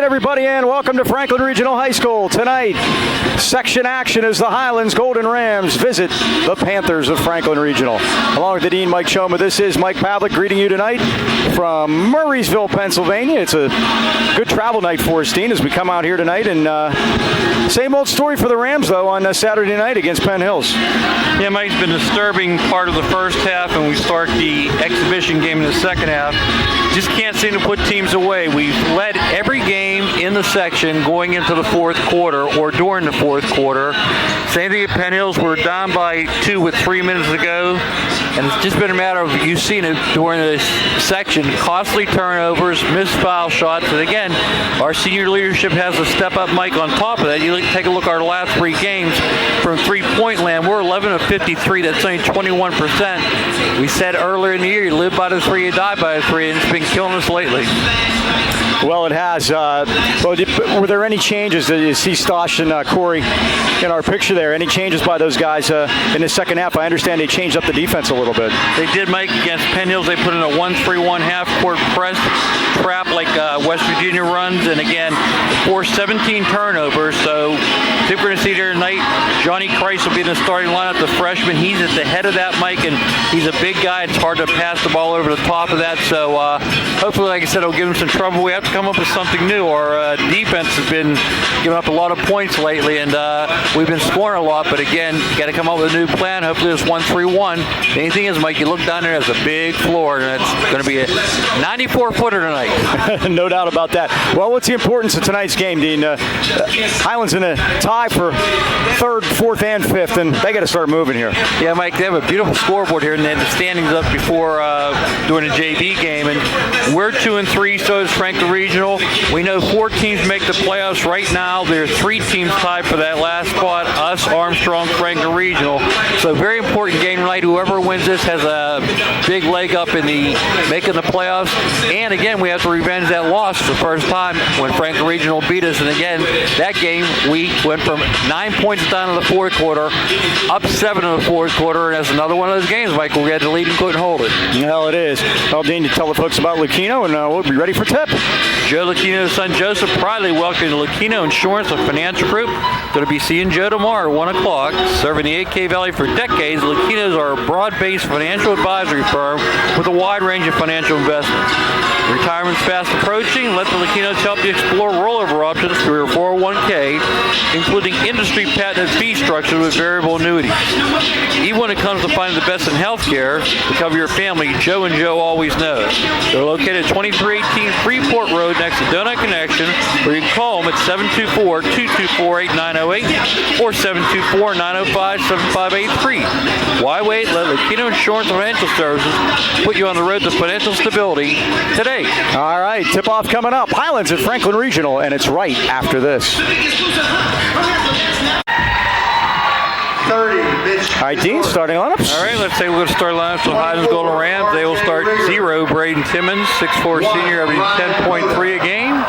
everybody, and welcome to Franklin Regional High School. Tonight, section action as the Highlands Golden Rams visit the Panthers of Franklin Regional. Along with the Dean, Mike Choma, this is Mike Pavlik greeting you tonight from Murraysville, Pennsylvania. It's a good travel night for us, Dean, as we come out here tonight. And same old story for the Rams, though, on Saturday night against Penn Hills. Yeah, Mike, it's been a disturbing part of the first half, and we start the exhibition game in the second half. Just can't seem to put teams away. We've led every game in the section going into the fourth quarter or during the fourth quarter. Same thing at Penn Hills. We're down by 2 with 3 minutes to go. And it's just been a matter of, you've seen it during this section, costly turnovers, missed foul shots. And again, our senior leadership has to step up, Mike, on top of that. You take a look at our last 3 games from three-point land. We're 11 of 53. That's only 21%. We said earlier in the year, you live by the 3, you die by the 3, and it's been killing us lately. Well, it has. Were there any changes? You see Stosh and Corey in our picture there. Any changes by those guys in the second half? I understand they changed up the defense a little bit. They did, Mike, against Penn Hills. They put in a 1-3-1 half-court press trap like West Virginia runs. And again, forced 17 turnovers. So I think we're going to see there tonight, Johnny Christ will be in the starting lineup, the freshman. He's at the head of that, Mike, and he's a big guy. It's hard to pass the ball over the top of that. So hopefully, like I said, it'll give him some trouble. We have to come up with something new. Our defense has been giving up a lot of points lately, and we've been scoring a lot. But again, you got to come up with a new plan. Hopefully, it's 1-3-1. The only thing is, Mike, you look down there, there's a big floor, and it's going to be a 94-footer tonight. No doubt about that. Well, what's the importance of tonight's game, Dean? Highlands in a tie for 3rd, 4th, and 5th, and they got to start moving here. Yeah, Mike, they have a beautiful scoreboard here, and they had the standings up before during the JV game, and we're 2-3, so is Franklin Regional. We know 4 teams make the playoffs right now. There are 3 teams tied for that last spot, us, Armstrong, Franklin Regional. So very important game tonight. Whoever wins this has a big leg up in the making the playoffs. And again, we have to revenge that loss for the first time when Franklin Regional beat us. And again, that game, we went from 9 points down in the fourth quarter, up 7 in the fourth quarter. And that's another one of those games, Mike, where we had to lead and couldn't hold it. Well, it is. Well, Dean, you tell the folks about Lucchino, and we'll be ready for tip. Joe Lucchino's son Joseph proudly welcoming Lucchino Insurance, a financial group. Going to be seeing Joe tomorrow at 1 o'clock. Serving the AK Valley for decades, Lucchino's are a broad-based financial advisory firm with a wide range of financial investments. Retirement's fast approaching. Let the Lucchinos help you explore rollover options for your 401k, including industry-patented fee structures with variable annuities. Even when it comes to finding the best in healthcare to cover your family, Joe and Joe always know. They're located at 2318 Freeport Road next to Donut Connection, or you can call them at 724-224-8908 or 724-905-7583. Why wait? Let Lucchino Insurance and Financial Services put you on the road to financial stability today. All right, tip-off coming up. Highlands at Franklin Regional, and it's right after this. All right, Dean, starting lineups. All right, let's say we're going to start lineups with Highlands Golden Rams. They will start 0, Braden Timmons, 6'4" senior, averaging 10.3 a game.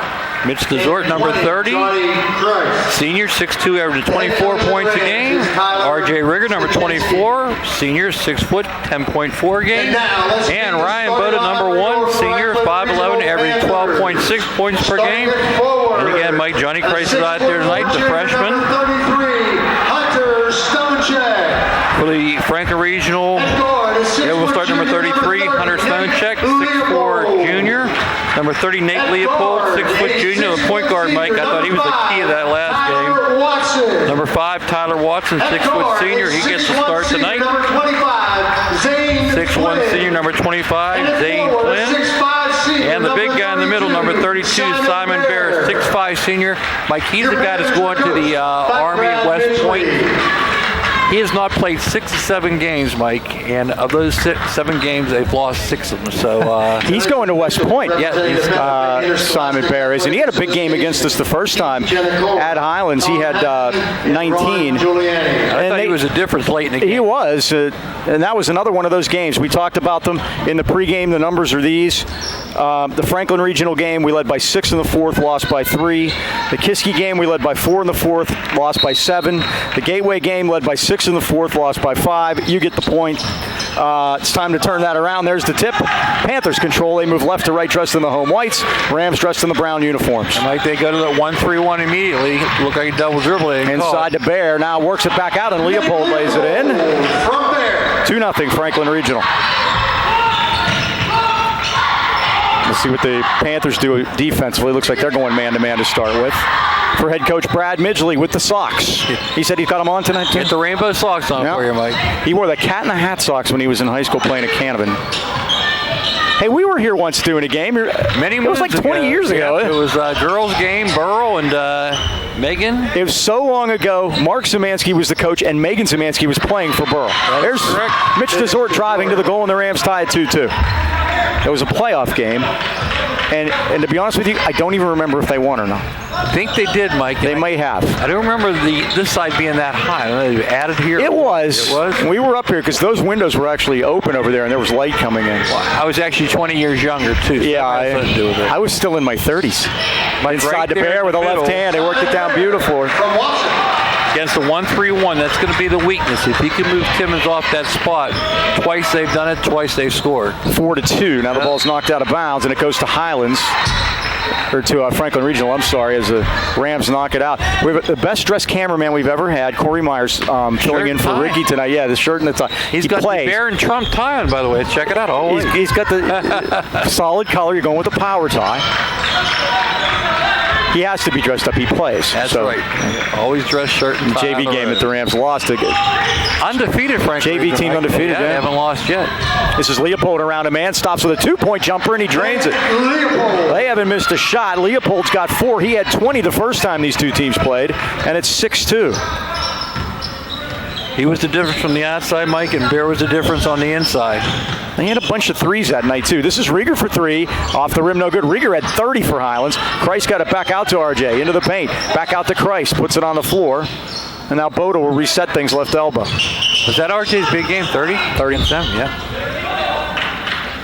Mitch Desort, number 30. Senior, 6'2", averaging 24 points a game. R.J. Rigger, number 24. Senior, 6 foot, 10.4 a game. And Ryan Boda, number 1. Senior, 5'11", averaging 12.6 points per game. And again, Mike, Johnny Christ is out there tonight, the freshman. For the Franklin Regional, we'll start number 33, Hunter Stonecheck, 6'4", junior. Number 30, Nate Leopold, 6 foot junior. The point guard, Mike, I thought he was the key of that last game. Number 5, Tyler Watson, 6 foot senior. He gets the start tonight. 6'1" senior, number 25, Zane Flynn. And the big guy in the middle, number 32, Simon Barrett, 6'5" senior. Mike, he's the guy that's going to the Army at West Point. He has not played 6 or 7 games, Mike, and of those 7 games, they've lost 6 of them. So he's going to West Point. Yeah, Simon Bear is, and he had a big game against us the first time at Highlands. He had 19. I thought he was a difference late in the game. He was, and that was another one of those games. We talked about them in the pregame. The numbers are these. The Franklin Regional game, we led by 6 in the 4th, lost by 3. The Kiski game, we led by 4 in the 4th, lost by 7. The Gateway game, led by 6 6 in the fourth, lost by 5. You get the point. It's time to turn that around. There's the tip. Panthers control. They move left to right, dressed in the home whites. Rams dressed in the brown uniforms. And like they go to the 1-3-1 immediately. Look like a double dribble. Inside to Bear. Now works it back out, and Leopold lays it in. 2-0 Franklin Regional. Let's see what the Panthers do defensively. Looks like they're going man-to-man to start with. For head coach Brad Midgley with the socks. He said he's got them on tonight, too. Get the rainbow socks on for you, Mike. He wore the cat in the hat socks when he was in high school playing at Canevin. Hey, we were here once doing a game. It was like 20 years ago. Yeah, it was a girls' game, Burrow and Megan. It was so long ago. Mark Szymanski was the coach, and Megan Szymanski was playing for Burrow. There's correct. Mitch Desort driving to the goal, and the Rams tie at 2-2. It was a playoff game. And to be honest with you, I don't even remember if they won or not. I think they did, Mike. They may have. I don't remember this side being that high. I don't know, they added here. It was. We were up here because those windows were actually open over there, and there was light coming in. Well, I was actually 20 years younger, too. So yeah, I was still in my 30s. Inside the Bear with a left hand. They worked it down beautiful. Against the 1-3-1, that's going to be the weakness. If he can move Timmons off that spot, twice they've done it, twice they've scored. 4-2. Now the ball's knocked out of bounds, and it goes to Highlands. Or to Franklin Regional, I'm sorry, as the Rams knock it out. We have the best dressed cameraman we've ever had, Corey Myers, filling in for Ricky tonight. Yeah, the shirt and the tie. He's got the Bear and Trump tie on, by the way. Check it out. He's got the solid color. You're going with the power tie. He has to be dressed up. He plays. That's right. Always dress shirt and tie. JV game that the Rams lost. Undefeated, Franklin. JV team undefeated. Yeah, they haven't lost yet. This is Leopold around a man. Stops with a 2-point jumper, and he drains it. They haven't missed a shot. Leopold's got 4. He had 20 the first time these two teams played, and it's 6-2. He was the difference from the outside, Mike, and Bear was the difference on the inside. They had a bunch of threes that night, too. This is Rieger for 3. Off the rim, no good. Rieger had 30 for Highlands. Christ got it back out to RJ. Into the paint. Back out to Christ. Puts it on the floor. And now Boda will reset things left elbow. Was that RJ's big game? 30? 30-7, yeah.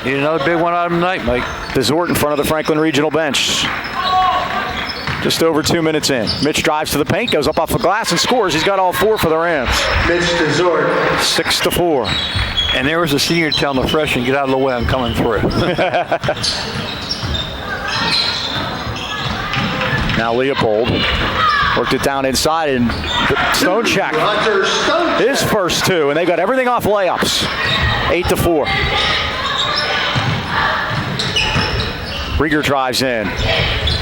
Need another big one out of him tonight, Mike. Desort in front of the Franklin Regional bench. Just over 2 minutes in. Mitch drives to the paint, goes up off the glass, and scores. He's got all 4 for the Rams. Mitch Desort. 6-4. And there was a senior telling the freshman, get out of the way, I'm coming through. Now Leopold worked it down inside, and Stone check. His first 2, and they got everything off layups. 8-4. Rieger drives in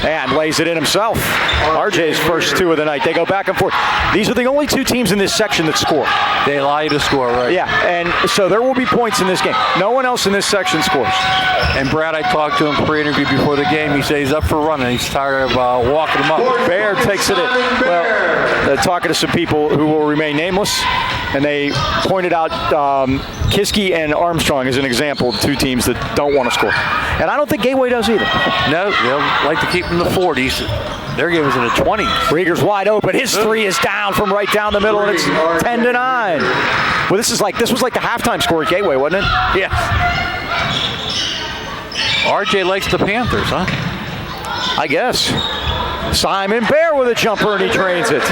and lays it in himself. RJ's first 2 of the night. They go back and forth. These are the only 2 teams in this section that score. They allow you to score, right? Yeah, and so there will be points in this game. No one else in this section scores. And Brad, I talked to him pre-interview before the game. He said he's up for running. He's tired of walking him up. Bear takes it in. Well, talking to some people who will remain nameless, and they pointed out Kiski and Armstrong as an example of 2 teams that don't want to score. And I don't think Gateway does either. No, they'll like to keep them in the 40s. Their game is in the 20s. Rieger's wide open. His 3 is down from right down the middle, and it's 10-9. Well, this was like the halftime score at Gateway, wasn't it? Yeah. RJ likes the Panthers, huh? I guess. Simon Bear with a jumper, and he drains it.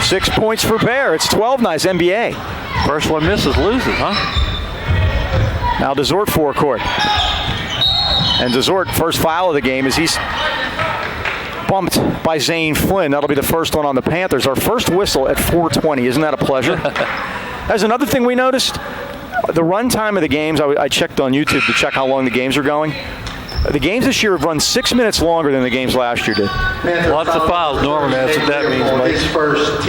6 points for Bear. It's 12 nice NBA. First one misses, loses, huh? Now Desort forecourt. And Desort, first foul of the game, as he's bumped by Zane Flynn. That'll be the first one on the Panthers. Our first whistle at 4:20. Isn't that a pleasure? That's another thing we noticed. The run time of the games, I checked on YouTube to check how long the games are going. The games this year have run 6 minutes longer than the games last year did. Lots of fouls, normally. That's what that means,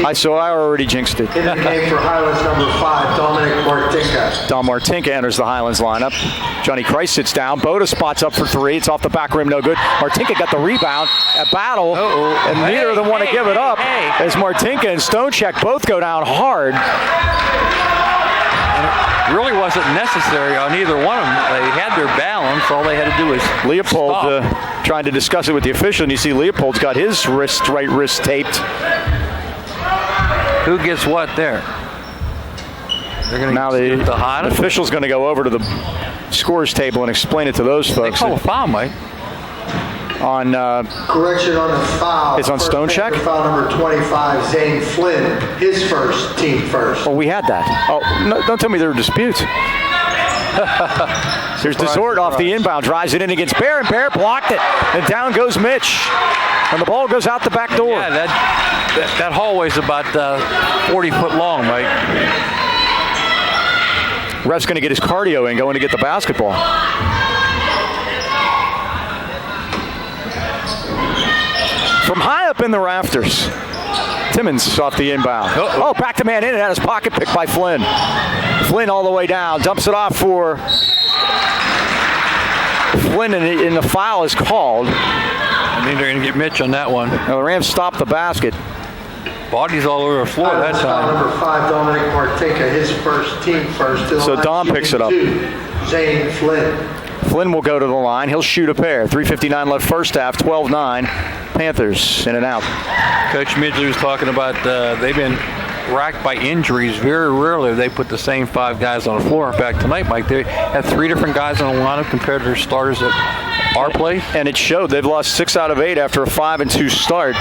Mike. I already jinxed it. In the game for Highlands number 5, Dominic Martinka. Don Martinka enters the Highlands lineup. Johnny Christ sits down. Boda spots up for 3. It's off the back rim, no good. Martinka got the rebound. A battle, and neither of them want to give it up. As Martinka and Stonecheck both go down hard. Really wasn't necessary on either one of them. They had their balance. All they had to do was Leopold trying to discuss it with the official, and you see Leopold's got his right wrist taped. Who gets what there? They're going now the official's going to go over to the scores table and explain it to those folks. They call a foul, Mike. on Correction on the foul. It's on Stone Check? Foul number 25, Zane Flynn, his first, team first. we had that. Oh, no, don't tell me there were disputes. There's Desort off the inbound, drives it in against Bear, and Bear blocked it. And down goes Mitch. And the ball goes out the back door. Yeah, that hallway's about 40 foot long, Mike. Ref's going to get his cardio in, going to get the basketball. From high up in the rafters, Timmons off the inbound. Oh, back to man in and had his pocket picked by Flynn. Flynn all the way down, dumps it off for Flynn, and the foul is called. I think they're going to get Mitch on that one. Now the Rams stopped the basket. Bodies all over the floor that Foul time. number 5, Dominic Martinka, his first, team first. To the So line, Dom picks it up. shooting 2, Zane Flynn. Flynn will go to the line. He'll shoot a pair. 3:59 left first half, 12-9. Panthers in and out. Coach Midgley was talking about they've been racked by injuries. Very rarely have they put the same 5 guys on the floor. In fact, tonight, Mike, they had 3 different guys on the lineup compared to their starters at our place. And it showed. They've lost 6 out of 8 after a 5-2 start.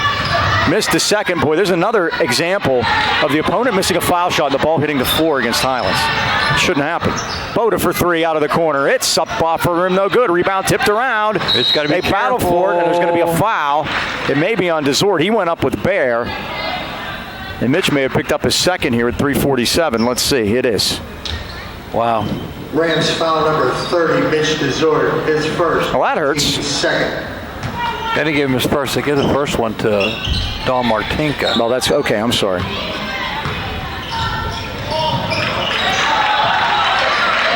Missed the second. Boy, there's another example of the opponent missing a foul shot and the ball hitting the floor against Highlands. Shouldn't happen. Boda for 3 out of the corner. It's up off the rim, no good. Rebound tipped around. It's got to be They battle for it, and there's going to be a foul. It may be on Desort. He went up with Bear. And Mitch may have picked up his second here at 3:47. Let's see. It is. Wow. Rams foul number 30, Mitch Desort, his first. Well, that hurts. team second. They didn't give him his first. They gave the first one to Don Martinka. No, that's okay. I'm sorry.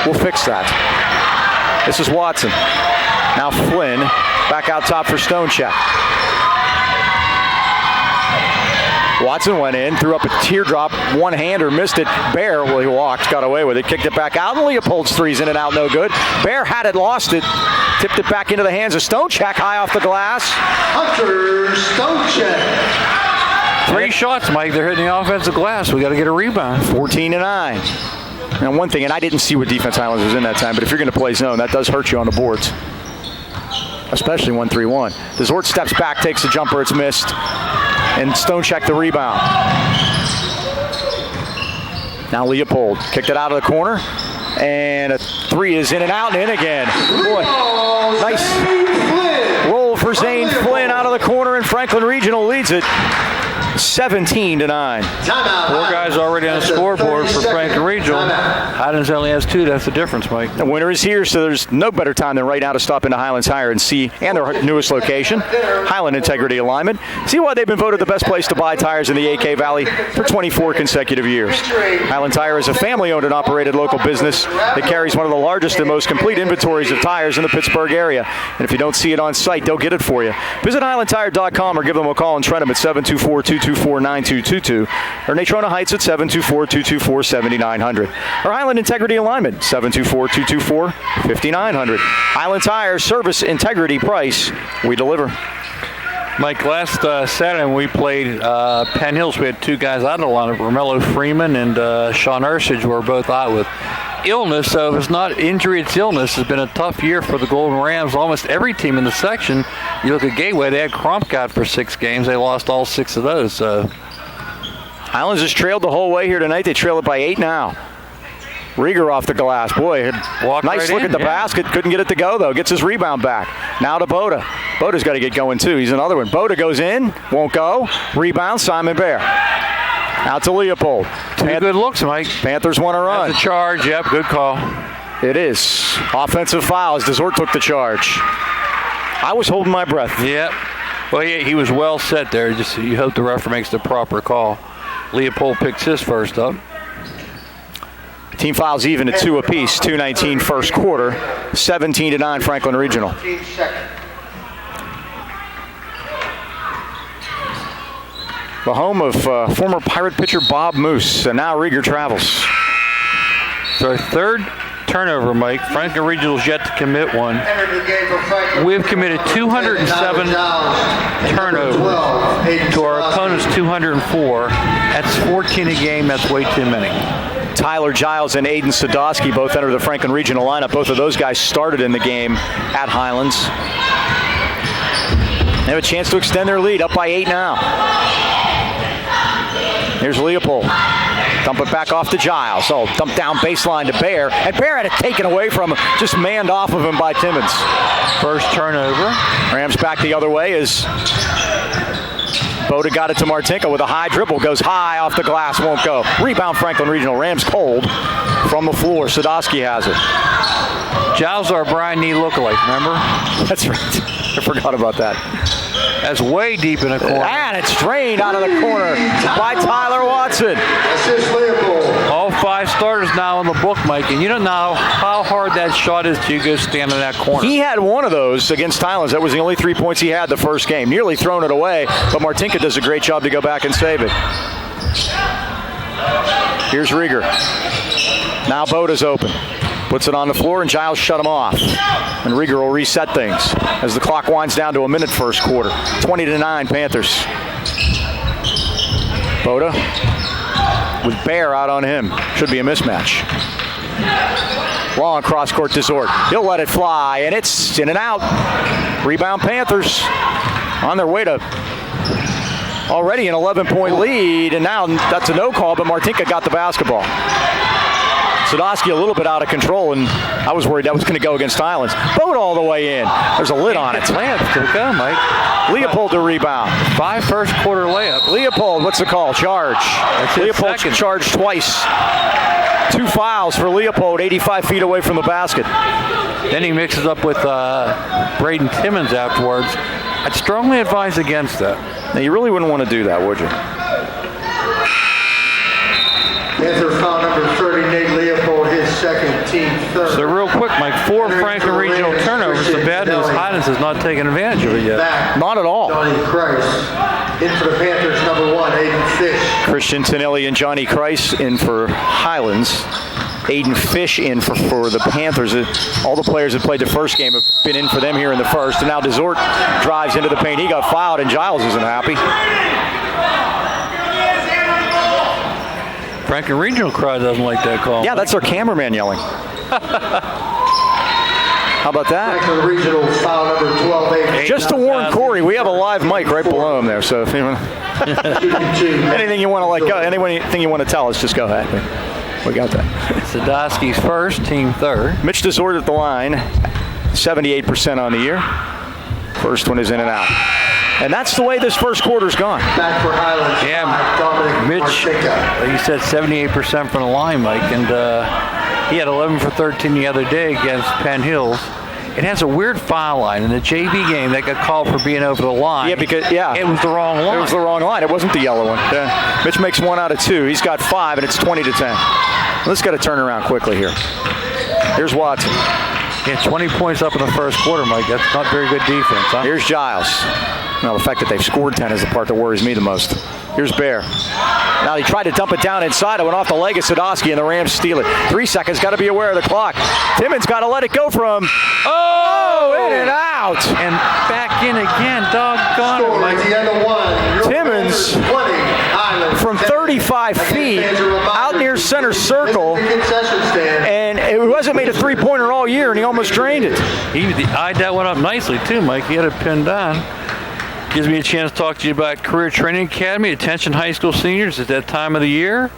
We'll fix that. This is Watson. Now Flynn back out top for Stonecheck. Watson went in, threw up a teardrop, one-hander, missed it. Bear, well, he walked, got away with it, kicked it back out, and Leopold's three's in and out, no good. Bear had it, lost it, tipped it back into the hands of Stonecheck, high off the glass. Hunter Stonecheck. 3 shots, Mike. They're hitting the offensive glass. We got to get a rebound. 14-9. Now, one thing, and I didn't see what defense Highlands was in that time, but if you're going to play zone, that does hurt you on the boards, especially 1-3-1. Desort steps back, takes a jumper, it's missed, and Stonecheck the rebound. Now Leopold kicked it out of the corner, and a 3 is in and out and in again. Boy, nice roll for Zane Flynn out of the corner, and Franklin Regional leads it 17-9. Timeout. 4 guys already on the scoreboard for Franklin Regional. Highlands only has 2. That's the difference, Mike. The winner is here, so there's no better time than right now to stop into Highlands Tire and see, and their newest location, Highland Integrity Alignment. See why they've been voted the best place to buy tires in the AK Valley for 24 consecutive years. Highland Tire is a family-owned and operated local business that carries one of the largest and most complete inventories of tires in the Pittsburgh area. And if you don't see it on site, they'll get it for you. Visit HighlandTire.com or give them a call in Trentham at 724-224-9222 or Natrona Heights at 724-224-7900 or Highland Integrity Alignment 724-224-5900. Highland Tire, service, integrity, price, we deliver. Mike, last Saturday when we played Penn Hills, we had 2 guys out of the lineup. Romello Freeman and Sean Ursage were both out with illness. So if it's not injury, it's illness. It's been a tough year for the Golden Rams. Almost every team in the section. You look at Gateway, they had Crump out for 6 games. They lost all 6 of those. So Highlands has trailed the whole way here tonight. They trail it by 8 now. Rieger off the glass. Boy, Walked nice right look in, at the yeah. basket. Couldn't get it to go, though. Gets his rebound back. Now to Boda. Boda's got to get going, too. He's another one. Boda goes in. Won't go. Rebound, Simon Bear. Out to Leopold. 2 good looks, Mike. Panthers want to run. That's a charge. Yep, good call. It is. Offensive foul as Desort took the charge. I was holding my breath. Yep. Well, yeah, he was well set there. Just you hope the referee makes the proper call. Leopold picks his first up. Team fouls even at 2 apiece. 2:19 first quarter. 17-9 Franklin Regional. Team second. The home of former Pirate pitcher Bob Moose, and now Rieger travels. So our 3rd turnover, Mike. Franklin Regional's yet to commit one. Entered the game for Franklin. We've committed 207 turnovers to our opponent's 204. That's 14 a game. That's way too many. Tyler Giles and Aiden Sadowski both enter the Franklin Regional lineup. Both of those guys started in the game at Highlands. They have a chance to extend their lead, up by 8 now. Here's Leopold. Dump it back off to Giles. So dump down baseline to Bear. And Bear had it taken away from him, just manned off of him by Timmons. First turnover. Rams back the other way as Boda got it to Martinka with a high dribble. Goes high off the glass, won't go. Rebound Franklin Regional. Rams cold from the floor. Sadowski has it. Giles, our Brian Nee lookalike, remember? That's right. I forgot about that. That's way deep in the corner. And it's drained out of the corner by Tyler Watson. Assist Leopold. All 5 starters now in the book, Mike, and you don't know how hard that shot is till you go stand in that corner. He had one of those against Highlands. That was the only 3 points he had the first game. Nearly thrown it away, but Martinka does a great job to go back and save it. Here's Rieger. Now Boda's open. Puts it on the floor, and Giles shut him off. And Rieger will reset things as the clock winds down to a minute first quarter. 20-9 Panthers. Boda with Bear out on him. Should be a mismatch. Long cross-court to Zort. He'll let it fly, and it's in and out. Rebound Panthers on their way to already an 11-point lead, and now that's a no call, but Martinka got the basketball. Sadowski a little bit out of control, and I was worried that was going to go against Highlands. Boda all the way in. There's a lid on it. Layup to go, Mike. Leopold to rebound. 5 first quarter layup. Leopold, what's the call? Charge. Leopold charged twice. 2 fouls for Leopold, 85 feet away from the basket. Then he mixes up with Braden Timmons afterwards. I'd strongly advise against that. Now, you really wouldn't want to do that, would you? Panther foul number 30, Nate Leopold, his second, team third. So real quick, Mike, 4 Franklin Regional turnovers. The bad news, Highlands has not taken advantage of it yet. Back. Not at all. Johnny Christ. In for the Panthers, number 1, Aiden Fish. Christian Tonelli and Johnny Kreis in for Highlands. Aiden Fish in for the Panthers. All the players that played the first game have been in for them here in the first. And now Desort drives into the paint. He got fouled, and Giles isn't happy. Franklin Regional crowd doesn't like that call. Yeah, that's our cameraman yelling. How about that? Franklin Regional foul number 12, Aiden. Just to warn Corey, we have a live mic right below him there. So if anyone, anything you want to tell us, just go ahead. We got that. Sadowski's first, team third. Mitch Desort at the line, 78% on the year. First one is in and out. And that's the way this first quarter's gone. Back for Highlands. Yeah, Dominic Mitch, Martinka. you said 78% from the line, Mike, and he had 11 for 13 the other day against Penn Hills. It has a weird foul line. In the JV game, they got called for being over the line. Yeah, because it was the wrong line. It was the wrong line. It wasn't the yellow one. Yeah. Mitch makes 1 out of 2. He's got 5, and it's 20-10. Let's get a turnaround quickly here. Here's Watson. Yeah, 20 points up in the first quarter, Mike. That's not very good defense, huh? Here's Giles. Now, the fact that they've scored 10 is the part that worries me the most. Here's Bear. Now, he tried to dump it down inside. It went off the leg of Sadowski, and the Rams steal it. 3 seconds. Got to be aware of the clock. Timmons got to let it go from. Oh, in and out. And back in again. Doggone it, Mike. At the end of 1. Timmons 20, Highlands. from 35 feet out near center circle. And it wasn't made a three-pointer all year, and he almost drained it. He eyed that one up nicely, too, Mike. He had it pinned down. Gives me a chance to talk to you about Career Training Academy. Attention high school seniors at that time of the year.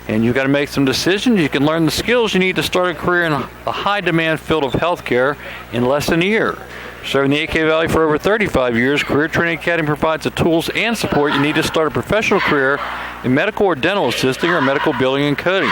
And you've got to make some decisions. You can learn the skills you need to start a career in the high-demand field of healthcare in less than a year. Serving the AK Valley for over 35 years, Career Training Academy provides the tools and support you need to start a professional career in medical or dental assisting or medical billing and coding.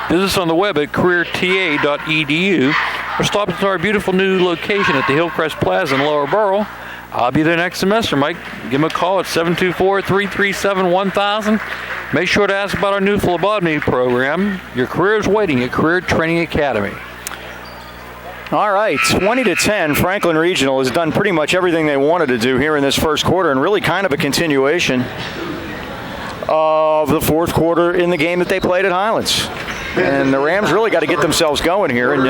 Visit us on the web at careerta.edu or stop into our beautiful new location at the Hillcrest Plaza in Lower Borough. I'll be there next semester, Mike. Give them a call at 724-337-1000. Make sure to ask about our new phlebotomy program. Your career is waiting at Career Training Academy. All right, 20-10. Franklin Regional has done pretty much everything they wanted to do here in this first quarter, and really kind of a continuation of the fourth quarter in the game that they played at Highlands. And the Rams really got to get themselves going here. And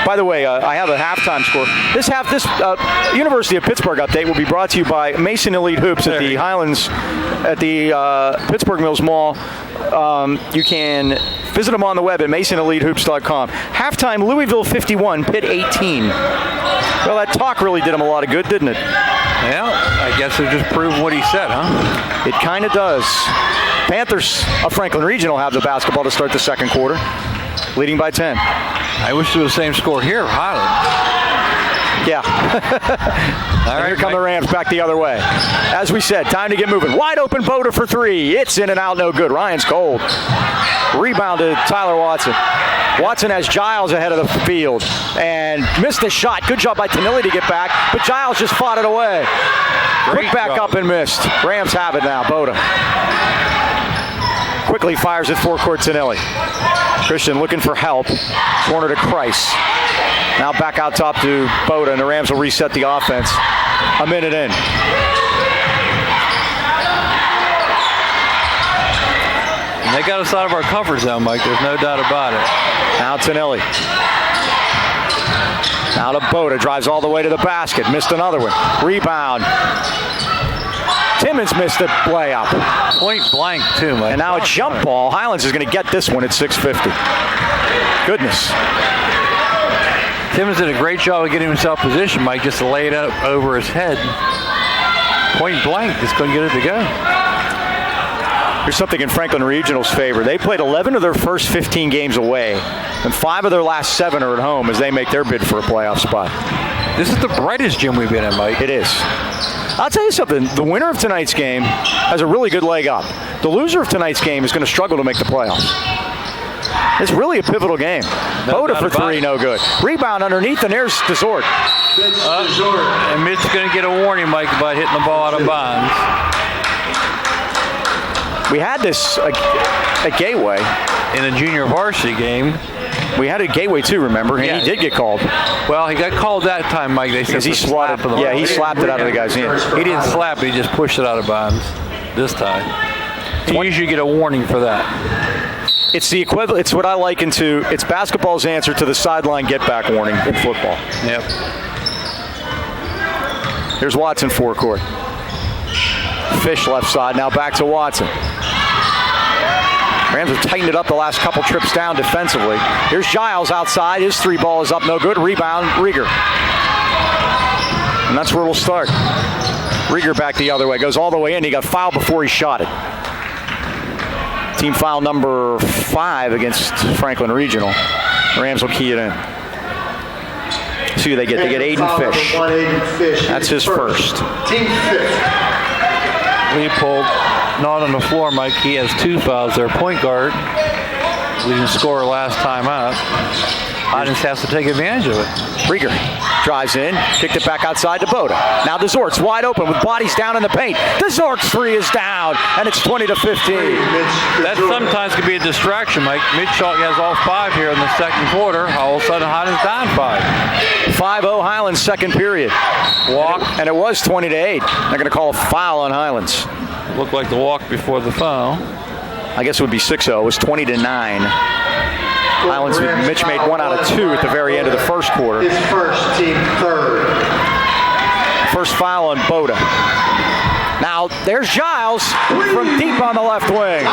by the way, I have a halftime score. This University of Pittsburgh update will be brought to you by Mason Elite Hoops at the Highlands, at the Pittsburgh Mills Mall. You can visit them on the web at masonelitehoops.com. Halftime, Louisville 51, Pitt 18. Well, that talk really did them a lot of good, didn't it? Well, I guess it just proved what he said, huh? It kind of does. Panthers of Franklin Regional have the basketball to start the second quarter, leading by 10. I wish there was the same score here, Highlands. Yeah. All right, here come the Rams back the other way. As we said, time to get moving. Wide open Boda for three. It's in and out, no good. Ryan's cold. Rebounded Tyler Watson. Watson has Giles ahead of the field and missed the shot. Good job by Tanilli to get back, but Giles just fought it away. Quick back up and missed. Rams have it now. Boda quickly fires it forecourt. Tanilli. Christian looking for help. Corner to Christ. Now back out top to Boda, and the Rams will reset the offense. A minute in. And they got us out of our comfort zone, Mike. There's no doubt about it. Now Tanilli. Now to Boda. Drives all the way to the basket. Missed another one. Rebound. Timmons missed the layup. Point blank, too, Mike. And now a jump ball. Highlands is going to get this one at 6:50. Goodness. Timmons did a great job of getting himself positioned, Mike, just to lay it up over his head. Point blank, just couldn't get it to go. Here's something in Franklin Regional's favor. They played 11 of their first 15 games away, and 5 of their last 7 are at home as they make their bid for a playoff spot. This is the brightest gym we've been in, Mike. It is. I'll tell you something. The winner of tonight's game has a really good leg up. The loser of tonight's game is going to struggle to make the playoffs. It's really a pivotal game. Boda for three, no good. Rebound underneath, and there's Desort. And Mitch's going to get a warning, Mike, about hitting the ball out of bounds. We had this at Gateway. In a junior varsity game. We had it at Gateway too, remember? And he did get called. Well, he got called that time, Mike. They said he slapped it. Yeah, he slapped it out of the guy's hand. He didn't slap it, he just pushed it out of bounds this time. You usually get a warning for that. It's the equivalent. It's what I liken to. It's basketball's answer to the sideline get back warning in football. Yep. Here's Watson forecourt. Fish left side. Now back to Watson. Rams have tightened it up the last couple trips down defensively. Here's Giles outside. His 3 ball is up, no good. Rebound, Rieger. And that's where we'll start. Rieger back the other way. Goes all the way in. He got fouled before he shot it. Team foul number 5 against Franklin Regional. Rams will key it in. See who they get. They get Aiden Fish. That's his first. Team 5th. Leopold not on the floor, Mike. He has 2 fouls. Their point guard, leading scorer last time out. Highlands has to take advantage of it. Rieger drives in, kicked it back outside to Boda. Now Desort's wide open with bodies down in the paint. Desort's 3 is down, and it's 20-15. That sometimes can be a distraction, Mike. Mitchell has all 5 here in the second quarter. All of a sudden, Highlands down 5. 5-0 Highlands second period. Walk. And it was 20-8. They're going to call a foul on Highlands. Looked like the walk before the foul. I guess it would be 6-0. It was 20-9. Highlands, Mitch made 1 out of 2 at the very end of the first quarter. His first, team 3rd. First foul on Boda. Now there's Giles from deep on the left wing.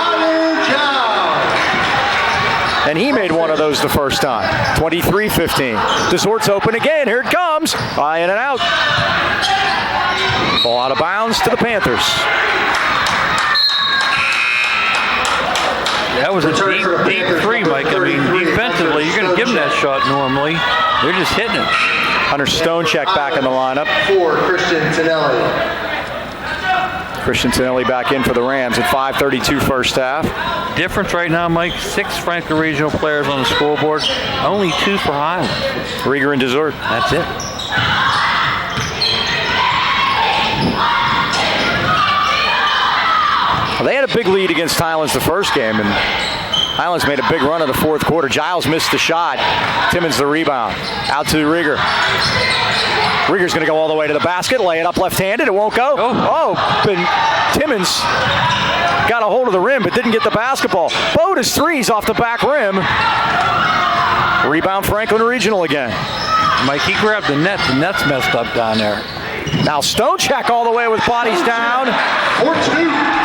And he made 1 of those the first time. 23-15. Desort's open again. Here it comes. High in and out. Ball out of bounds to the Panthers. That was a deep 3, Mike. I mean, defensively, you're going to give them that shot normally. They're just hitting it. Hunter Stonecheck back in the lineup. For Christian Tanelli. Christian Tanelli back in for the Rams at 5:32 first half. Difference right now, Mike, 6 Franklin Regional players on the scoreboard, only 2 for Highlands. Rieger and Desort. That's it. Well, they had a big lead against Highlands the first game, and Highlands made a big run in the fourth quarter. Giles missed the shot. Timmons the rebound. Out to Rieger. Rieger's going to go all the way to the basket, lay it up left-handed. It won't go. And Timmons got a hold of the rim but didn't get the basketball. Boda's 3's off the back rim. Rebound Franklin Regional again. Mike, he grabbed the net. The net's messed up down there. Now Stonecheck all the way with bodies down. 4-2.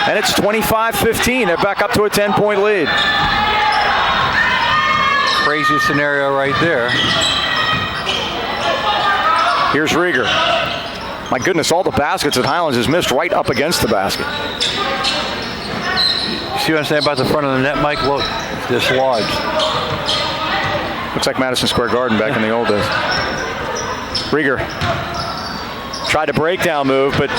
And it's 25-15. They're back up to a 10-point lead. Crazy scenario right there. Here's Rieger. My goodness, all the baskets that Highlands has missed right up against the basket. See what I'm saying about the front of the net, Mike? Look, it's dislodged. Looks like Madison Square Garden back in the old days. Rieger tried a breakdown move, but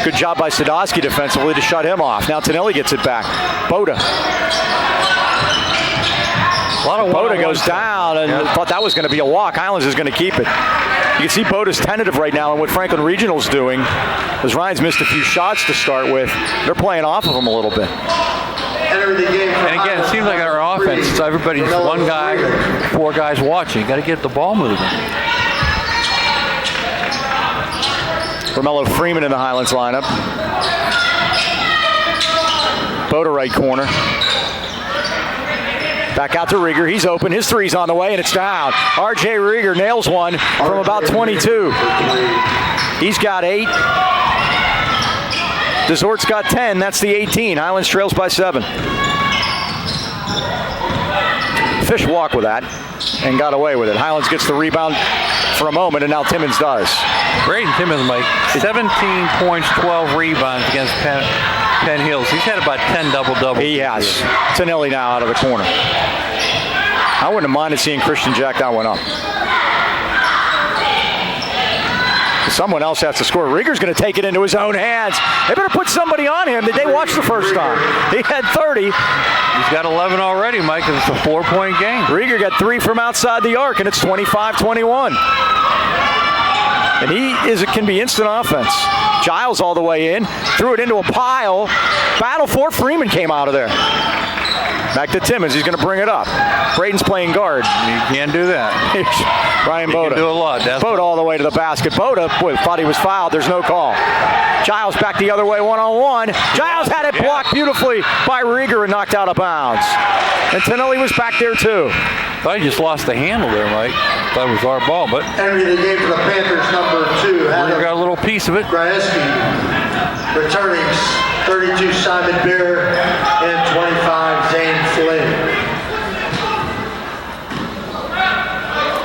good job by Sadowski defensively to shut him off. Now Tonelli gets it back. Boda. Boda goes down, and thought that was going to be a walk. Highlands is going to keep it. You can see Boda's tentative right now, and what Franklin Regional's doing, as Ryan's missed a few shots to start with, they're playing off of him a little bit. And again, it seems like our offense, it's everybody's one guy, 4 guys watching. You got to get the ball moving. Romello Freeman in the Highlands lineup. Boda right corner. Back out to Rieger. He's open. His three's on the way, and it's down. R.J. Rieger nails one from about 22. He's got 8. Desort's got 10. That's the 18. Highlands trails by 7. Fish walked with that and got away with it. Highlands gets the rebound for a moment, and now Timmons does. Braden Timmons, Mike, 17 points, 12 rebounds against Penn Hills. He's had about 10 double-doubles. He has. Tonelli now out of the corner. I wouldn't have minded seeing Christian Jack that one up. Someone else has to score. Rieger's going to take it into his own hands. They better put somebody on him. Did they watch the first time? He had 30. He's got 11 already, Mike, and it's a 4-point game. Rieger got 3 from outside the arc, and it's 25-21. And can be instant offense. Giles all the way in, threw it into a pile. Battle for Freeman came out of there. Back to Timmons. He's going to bring it up. Braden's playing guard. You can't do that. Ryan Boda. Can do a lot. Boda all the way to the basket. Boda thought he was fouled. There's no call. Giles back the other way, one-on-one. Giles had it blocked beautifully by Rieger and knocked out of bounds. And Tonelli was back there too. Thought he just lost the handle there, Mike. Thought it was our ball, but Entering the game for the Panthers, number 2. Rieger got a little piece of it. Graeski. Returning 32, Simon Beer, and 25, Zane Flynn.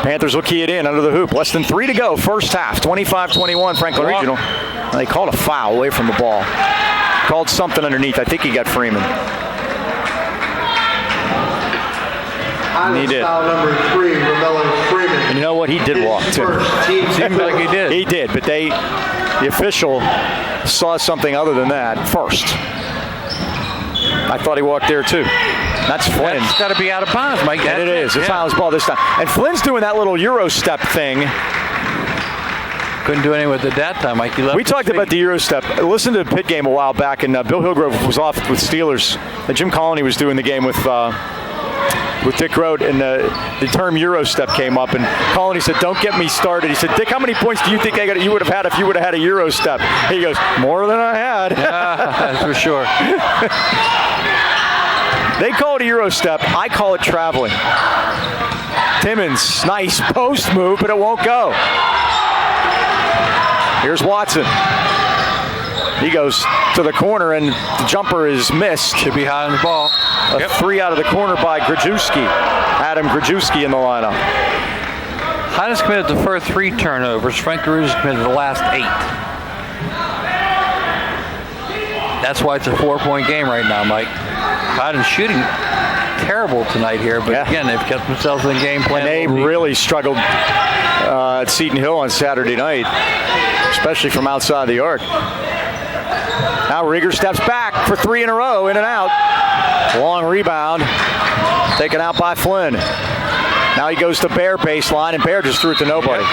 Panthers will key it in under the hoop. Less than 3 to go. First half, 25-21, Franklin Regional. They called a foul away from the ball. Called something underneath. I think he got Freeman. He did. Foul number 3, Romello Freeman. And you know what? He did walk, too. Seemed like he did. He did, but the official saw something other than that first. I thought he walked there, too. That's Flynn. It's got to be out of bounds, Mike. And it is. It's Highlands ball this time. And Flynn's doing that little Euro step thing. Couldn't do anything with it that time, Mike. We talked about the Euro step. I listened to the Pitt game a while back, and Bill Hillgrove was off with Steelers. Jim Colony was doing the game with Dick Road, and the term Euro step came up, and Colony said, "Don't get me started." He said, "Dick, how many points do you think you would have had if you would have had a Euro step?" He goes, "More than I had." That's for sure. They call it a Euro step. I call it traveling. Timmons, nice post move, but it won't go. Here's Watson. He goes to the corner, and the jumper is missed. Should be high on the ball. A 3 out of the corner by Grajewski. Adam Grajewski in the lineup. Highlands committed the first 3 turnovers. Frank Cruz committed the last 8. That's why it's a 4-point game right now, Mike. Highlands shooting terrible tonight here, but again, they've kept themselves in the game plan. And they really struggled at Seton Hill on Saturday night, especially from outside the arc. Now Rieger steps back for 3 in a row, in and out. Long rebound, taken out by Flynn. Now he goes to Bear baseline, and Bear just threw it to nobody.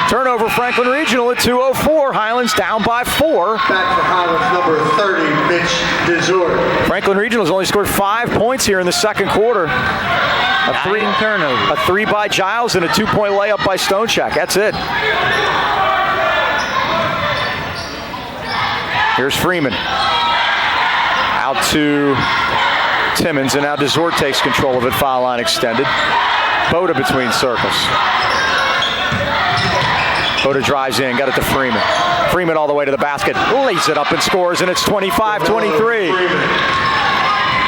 Turnover, Franklin Regional at 2:04. Highlands down by 4. Back for Highlands, number 30, Mitch Desort. Franklin Regional has only scored 5 points here in the second quarter. A 3 by Giles and a 2-point layup by Stonechak. That's it. Here's Freeman. Out to Timmons, and now Desort takes control of it. Foul line extended. Boda between circles. Boda drives in, got it to Freeman. Freeman all the way to the basket, lays it up and scores, and it's 25-23.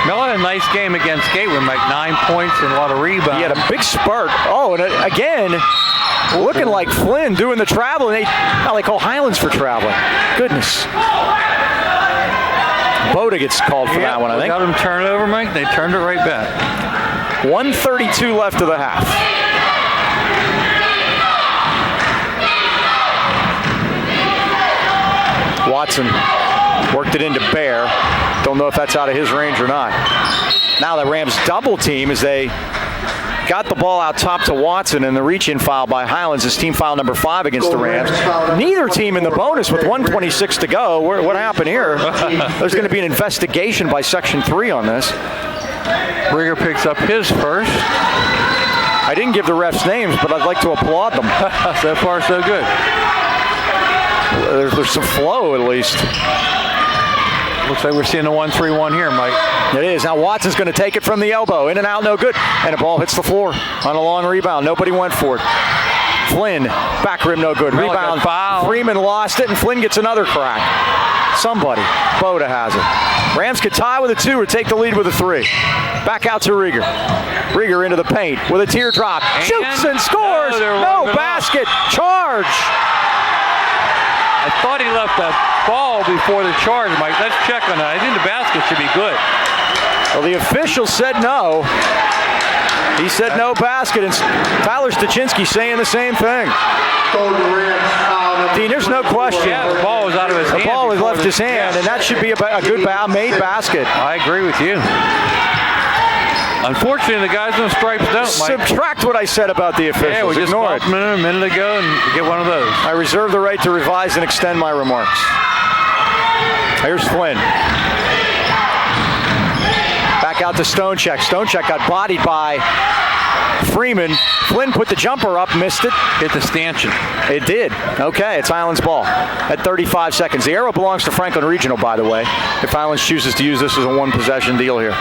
Miller had a nice game against Gateway, like 9 points and a lot of rebounds. He had a big spurt. Oh, and again, Looking like Flynn doing the traveling. They call Highlands for traveling. Goodness. Boda gets called for that one, I think. Got him turned over, Mike. They turned it right back. 1:32 left of the half. Watson worked it into Bear. Don't know if that's out of his range or not. Now the Rams double team as they got the ball out top to Watson, and the reach-in foul by Highlands is team foul number 5 against the Rams. Neither team in the bonus with 1:26 to go. What happened here? There's going to be an investigation by Section 3 on this. Rieger picks up his first. I didn't give the refs names, but I'd like to applaud them. So far, so good. There's some flow, at least. Looks like we're seeing a 1-3-1 here, Mike. It is. Now Watson's going to take it from the elbow. In and out, no good. And the ball hits the floor on a long rebound. Nobody went for it. Flynn, back rim, no good. Rebound. Freeman lost it, and Flynn gets another crack. Somebody. Boda has it. Rams could tie with a 2 or take the lead with a 3. Back out to Rieger. Rieger into the paint with a teardrop. Shoots and scores. No basket. Charge. I thought he left that ball before the charge, Mike. Let's check on that. I think the basket should be good. Well, the official said no. He said no basket, and Tyler Stachinsky saying the same thing. Dean, there's no question. Yeah, the ball was out of his hand. The ball was left his hand, and that should be a good made basket. I agree with you. Unfortunately, the guys in the stripes don't, Mike. Subtract what I said about the officials. Yeah, we just ignore it. a minute ago and get one of those. I reserve the right to revise and extend my remarks. Here's Flynn. Back out to Stonechek. Stonechek got bodied by Freeman. Flynn put the jumper up, missed it. Hit the stanchion. It did. Okay, it's Highlands ball at 35 seconds. The arrow belongs to Franklin Regional, by the way, if Highlands chooses to use this as a one-possession deal here.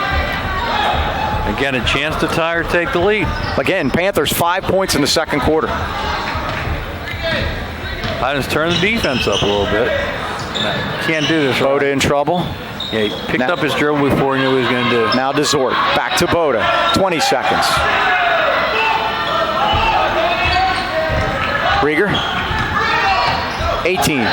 Again, a chance to tie or take the lead. Again, Panthers 5 points in the second quarter. I just turned the defense up a little bit. Can't do this. Boda in trouble. Yeah, he picked up his dribble before he knew what he was going to do. Now Desort. Back to Boda. 20 seconds. Rieger. 18. You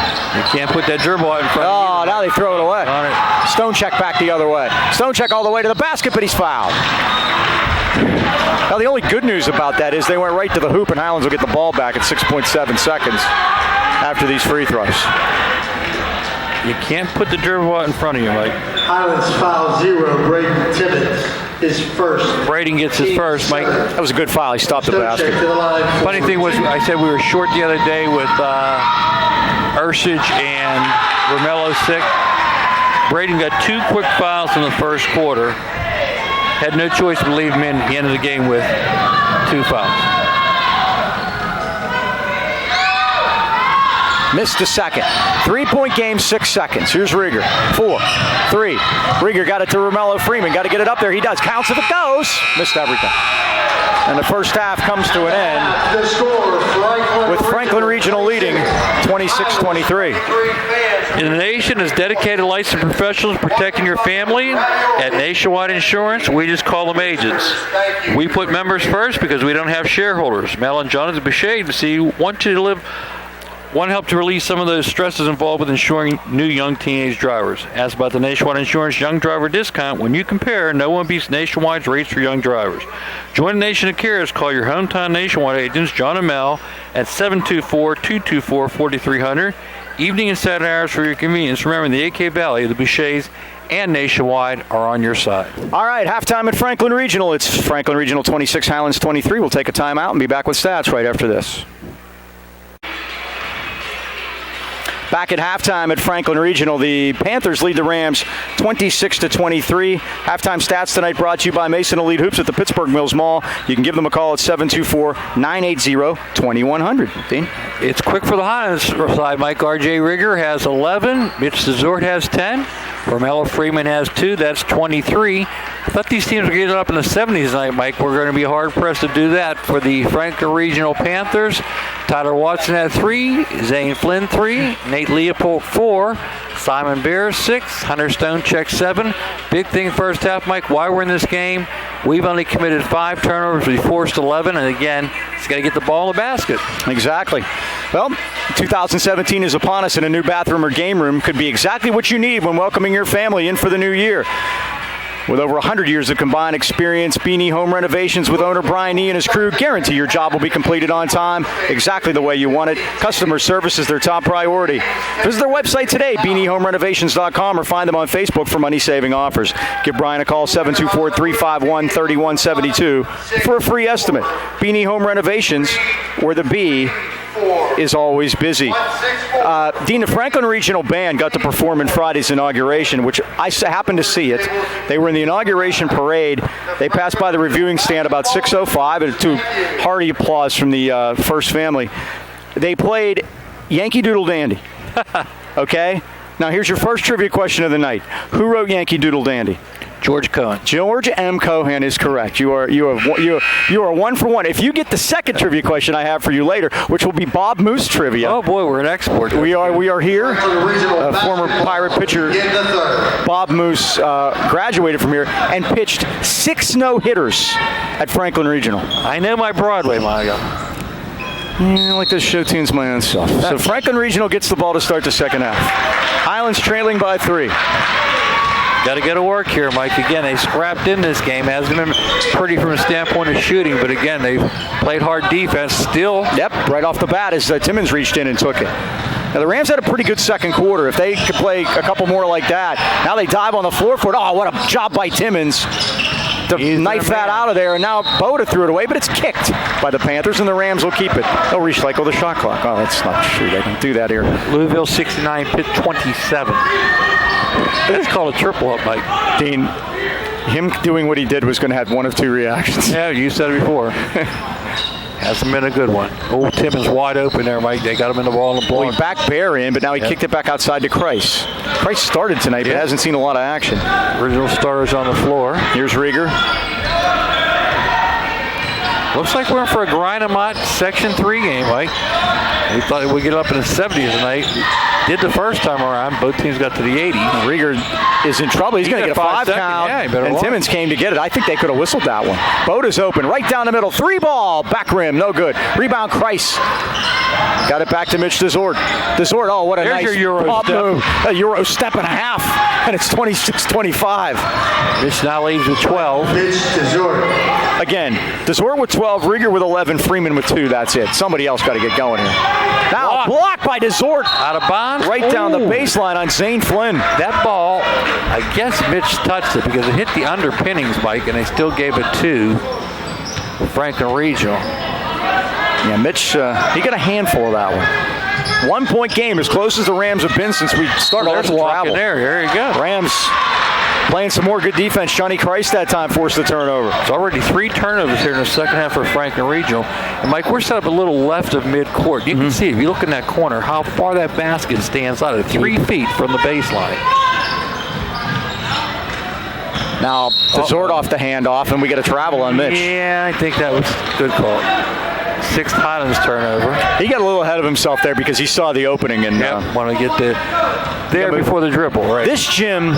can't put that dribble out in front of you. Oh, now they throw it away. On it. Stonechek back the other way. Stonechek all the way to the basket, but he's fouled. Now, the only good news about that is they went right to the hoop, and Highlands will get the ball back at 6.7 seconds after these free throws. You can't put the dribble out in front of you, Mike. Highlands foul 0. Braden Timmons, his first. Braden gets his first, Mike. That was a good foul. He stopped the basket. To the line. Funny thing was, I said we were short the other day with Ursich and Romello sick. Braden got 2 quick fouls in the first quarter. Had no choice but to leave him in. He ended the game with 2 fouls. Missed the second. 3-point game, 6 seconds. Here's Rieger. 4, 3. Rieger got it to Romello Freeman. Got to get it up there. He does. Counts if it goes. Missed everything. And the first half comes to an end The score, with Franklin Regional leading 26-23. In the nation is dedicated licensed professionals protecting your family. At Nationwide Insurance, we just call them agents. We put members first because we don't have shareholders. Mel and Jonathan Boucher want you to live. One help to release some of those stresses involved with insuring new young teenage drivers. Ask about the Nationwide Insurance Young Driver Discount. When you compare, no one beats Nationwide's rates for young drivers. Join the Nation of Carriers. Call your hometown Nationwide agents, John and Mel, at 724-224-4300. Evening and Saturday hours for your convenience. Remember, the AK Valley, the Bouchers, and Nationwide are on your side. All right, halftime at Franklin Regional. It's Franklin Regional 26, Highlands 23. We'll take a timeout and be back with stats right after this. Back at halftime at Franklin Regional, the Panthers lead the Rams 26-23. Halftime stats tonight brought to you by Mason Elite Hoops at the Pittsburgh Mills Mall. You can give them a call at 724-980-2100. Dean? It's quick for the Highlands side. Mike R.J. Rieger has 11. Mitch Desort has 10. Romello Freeman has 2. That's 23. I thought these teams were getting up in the 70s tonight, Mike. We're going to be hard-pressed to do that for the Franklin Regional Panthers. Tyler Watson had 3. Zane Flynn, 3. Nate Leopold, 4. Simon Bear, 6. Hunter Stone, check 7. Big thing first half, Mike, why we're in this game. We've only committed 5 turnovers. We forced 11. And again, it's got to get the ball in the basket. Exactly. Well, 2017 is upon us, and a new bathroom or game room could be exactly what you need when welcoming your family in for the new year. With over 100 years of combined experience, Beanie Home Renovations with owner Brian E. and his crew guarantee your job will be completed on time, exactly the way you want it. Customer service is their top priority. Visit their website today, beaniehomerenovations.com, or find them on Facebook for money-saving offers. Give Brian a call, 724-351-3172, for a free estimate. Beanie Home Renovations, where the B is always busy. Dean, the Franklin Regional Band got to perform in Friday's inauguration, which I happened to see it. They were in the inauguration parade. They passed by the reviewing stand about 6:05, and to hearty applause from the First family. They played Yankee Doodle Dandy. Okay? Now here's your first trivia question of the night. Who wrote Yankee Doodle Dandy? George Cohen. George M. Cohan is correct. You are 1 for 1. If you get the second trivia question I have for you later, which will be Bob Moose trivia. Oh boy, we're an export. We are here. Former Pirate pitcher Bob Moose graduated from here and pitched 6 no-hitters at Franklin Regional. I know my Broadway, Mario. I like to show tunes my own stuff. So Franklin Regional gets the ball to start the second half. Highlands trailing by 3. Got to get to work here, Mike. Again, they scrapped in this game. Hasn't been pretty from a standpoint of shooting, but again, they've played hard defense still. Yep, right off the bat as Timmons reached in and took it. Now, the Rams had a pretty good second quarter. If they could play a couple more like that, now they dive on the floor for it. Oh, what a job by Timmons to knife that out of there. And now Boda threw it away, but it's kicked by the Panthers, and the Rams will keep it. They'll recycle the shot clock. Oh, that's not true. They can do that here. Louisville 69, Pitt 27. That's called a triple up, Mike. Dean, him doing what he did was going to have one of 2 reactions. Yeah, you said it before. Hasn't been a good one. Oh, Timmons wide open there, Mike. They got him in the ball and the Well, he back Bear in, but now he kicked it back outside to Kreis. Kreis started tonight, but hasn't seen a lot of action. Original starters on the floor. Here's Rieger. Looks like we're in for a grind-em-out Section 3 game, Mike. We thought we'd get up in the 70s tonight. Did the first time around. Both teams got to the 80s. Rieger is in trouble. He's going to get a 5 count. Yeah, and Timmons came to get it. I think they could have whistled that one. Boda's open. Right down the middle. 3 ball. Back rim. No good. Rebound Kreis. Got it back to Mitch Desort. Desort, oh, what a nice your Euro pop step. move. A Euro step and a half. And it's 26-25. Mitch now leads with 12. Mitch Desort. Again, Desort with 12, Rieger with 11, Freeman with 2. That's it. Somebody else got to get going here. Now blocked by Desort. Out of bounds. Right down the baseline on Zane Flynn. That ball, I guess Mitch touched it because it hit the underpinnings, Mike, and they still gave it to Franklin Regional. Yeah, Mitch, he got a handful of that one. 1-point game, as close as the Rams have been since we started There's our walk travel. in there you go. Rams playing some more good defense. Johnny Kreis that time forced the turnover. It's already 3 turnovers here in the second half for Franklin Regional. And Mike, we're set up a little left of midcourt. You can see, if you look in that corner, how far that basket stands out at 3 feet from the baseline. Now, Desort off the handoff, and we get a travel on Mitch. Yeah, I think that was a good call. 6th Highlands turnover. He got a little ahead of himself there because he saw the opening. And want to get there before the dribble, right? This gym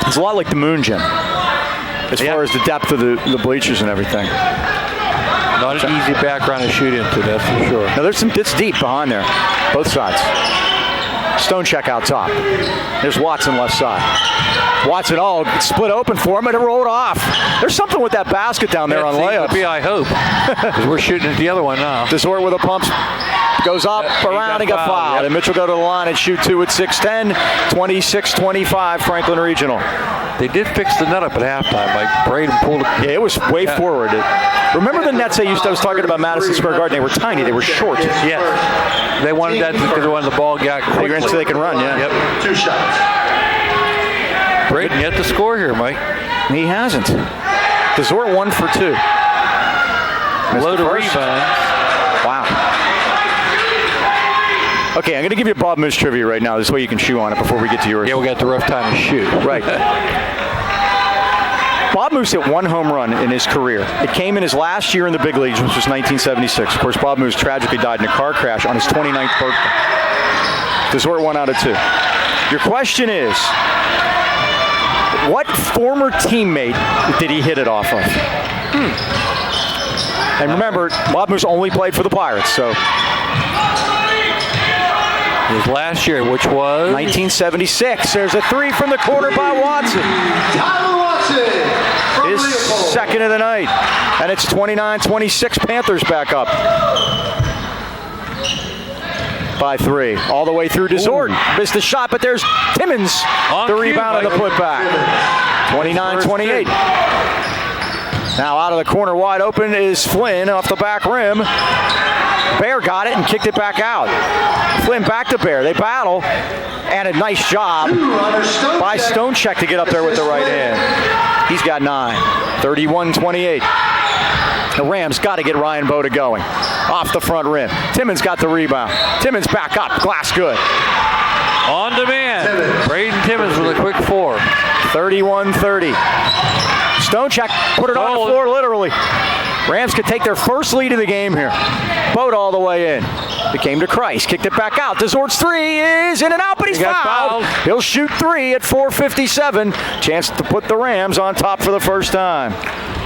is a lot like the Moon Gym as far as the depth of the bleachers and everything. Not an easy background to shoot into, that's for sure. Now there's it's deep behind there, both sides. Stone check out top. There's Watson left side. Watson, split open for him, and it rolled off. There's something with that basket down there on layups. I hope, because we're shooting at the other one now. Desort with a pump. Goes up, around, and got fouled. Yep. And Mitch will go to the line and shoot 2 at 6'10", 26-25, Franklin Regional. They did fix the net up at halftime. Like Braden pulled it. Yeah, it was way forward. Remember the nets I was talking about Madison Square Garden? They were tiny. They were short. Yes. They wanted that because they wanted the ball got quickly. So they can run, yeah. Yep. 2 shots. Braden yet to score here, Mike. He hasn't. Desort 1 for 2. Load of rebounds. Wow. Okay, I'm going to give you Bob Moose trivia right now. This way you can chew on it before we get to yours. Yeah, we got the rough time to shoot. Right. Bob Moose hit one home run in his career. It came in his last year in the big leagues, which was 1976. Of course, Bob Moose tragically died in a car crash on his 29th birthday. Desort 1 out of 2. Your question is, what former teammate did he hit it off of? And remember, Bob Moose only played for the Pirates, so His last year, which was 1976. There's a 3 from the corner by Watson. Tyler Watson from His Leopold. second of the night. And it's 29-26, Panthers back up by 3. All the way through Desort. Missed the shot, but there's Timmons, On the cue, rebound and the Mike. putback. 29-28. Now out of the corner wide open is Flynn off the back rim. Bear got it and kicked it back out. Flynn back to Bear. They battle. And a nice job by Stonecheck to get up there with the right hand. He's got 9. 31-28. The Rams got to get Ryan Boda going. Off the front rim. Timmons got the rebound. Timmons back up. Glass good. on demand. Braden Timmons with a quick 4. 31-30. Stonecheck put it on the floor literally. Rams could take their first lead of the game here. Boat all the way in. It came to Christ. Kicked it back out. Desort's 3 is in and out, but he's fouled. He'll shoot 3 at 4:57. Chance to put the Rams on top for the first time.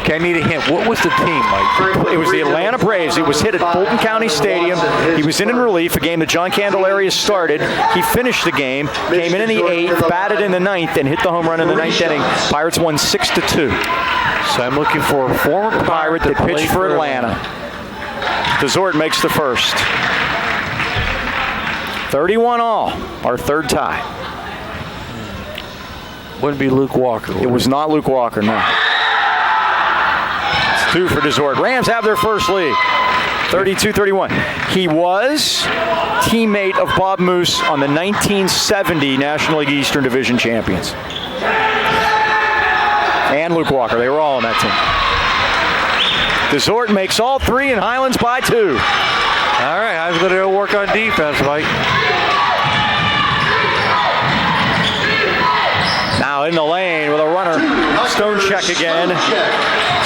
Okay, I need a hint. What was the team, Mike? It was the Atlanta Braves. It was hit at Fulton County Stadium. He was in relief, a game that John Candelaria started. He finished the game, came in the 8th, batted in the 9th, and hit the home run in the 9th inning. Pirates won 6-2. So I'm looking for a former Pirate that pitched for Atlanta. Desort makes the first. 31 all, our third tie. Wouldn't be Luke Walker. It was not Luke Walker, no. It's 2 for Desort. Rams have their first lead. 32-31. He was teammate of Bob Moose on the 1970 National League Eastern Division champions. And Luke Walker. They were all on that team. Desort makes all 3 and Highlands by 2. All right, I was going to go work on defense, Mike. Now in the lane with a runner. Stonecheck again.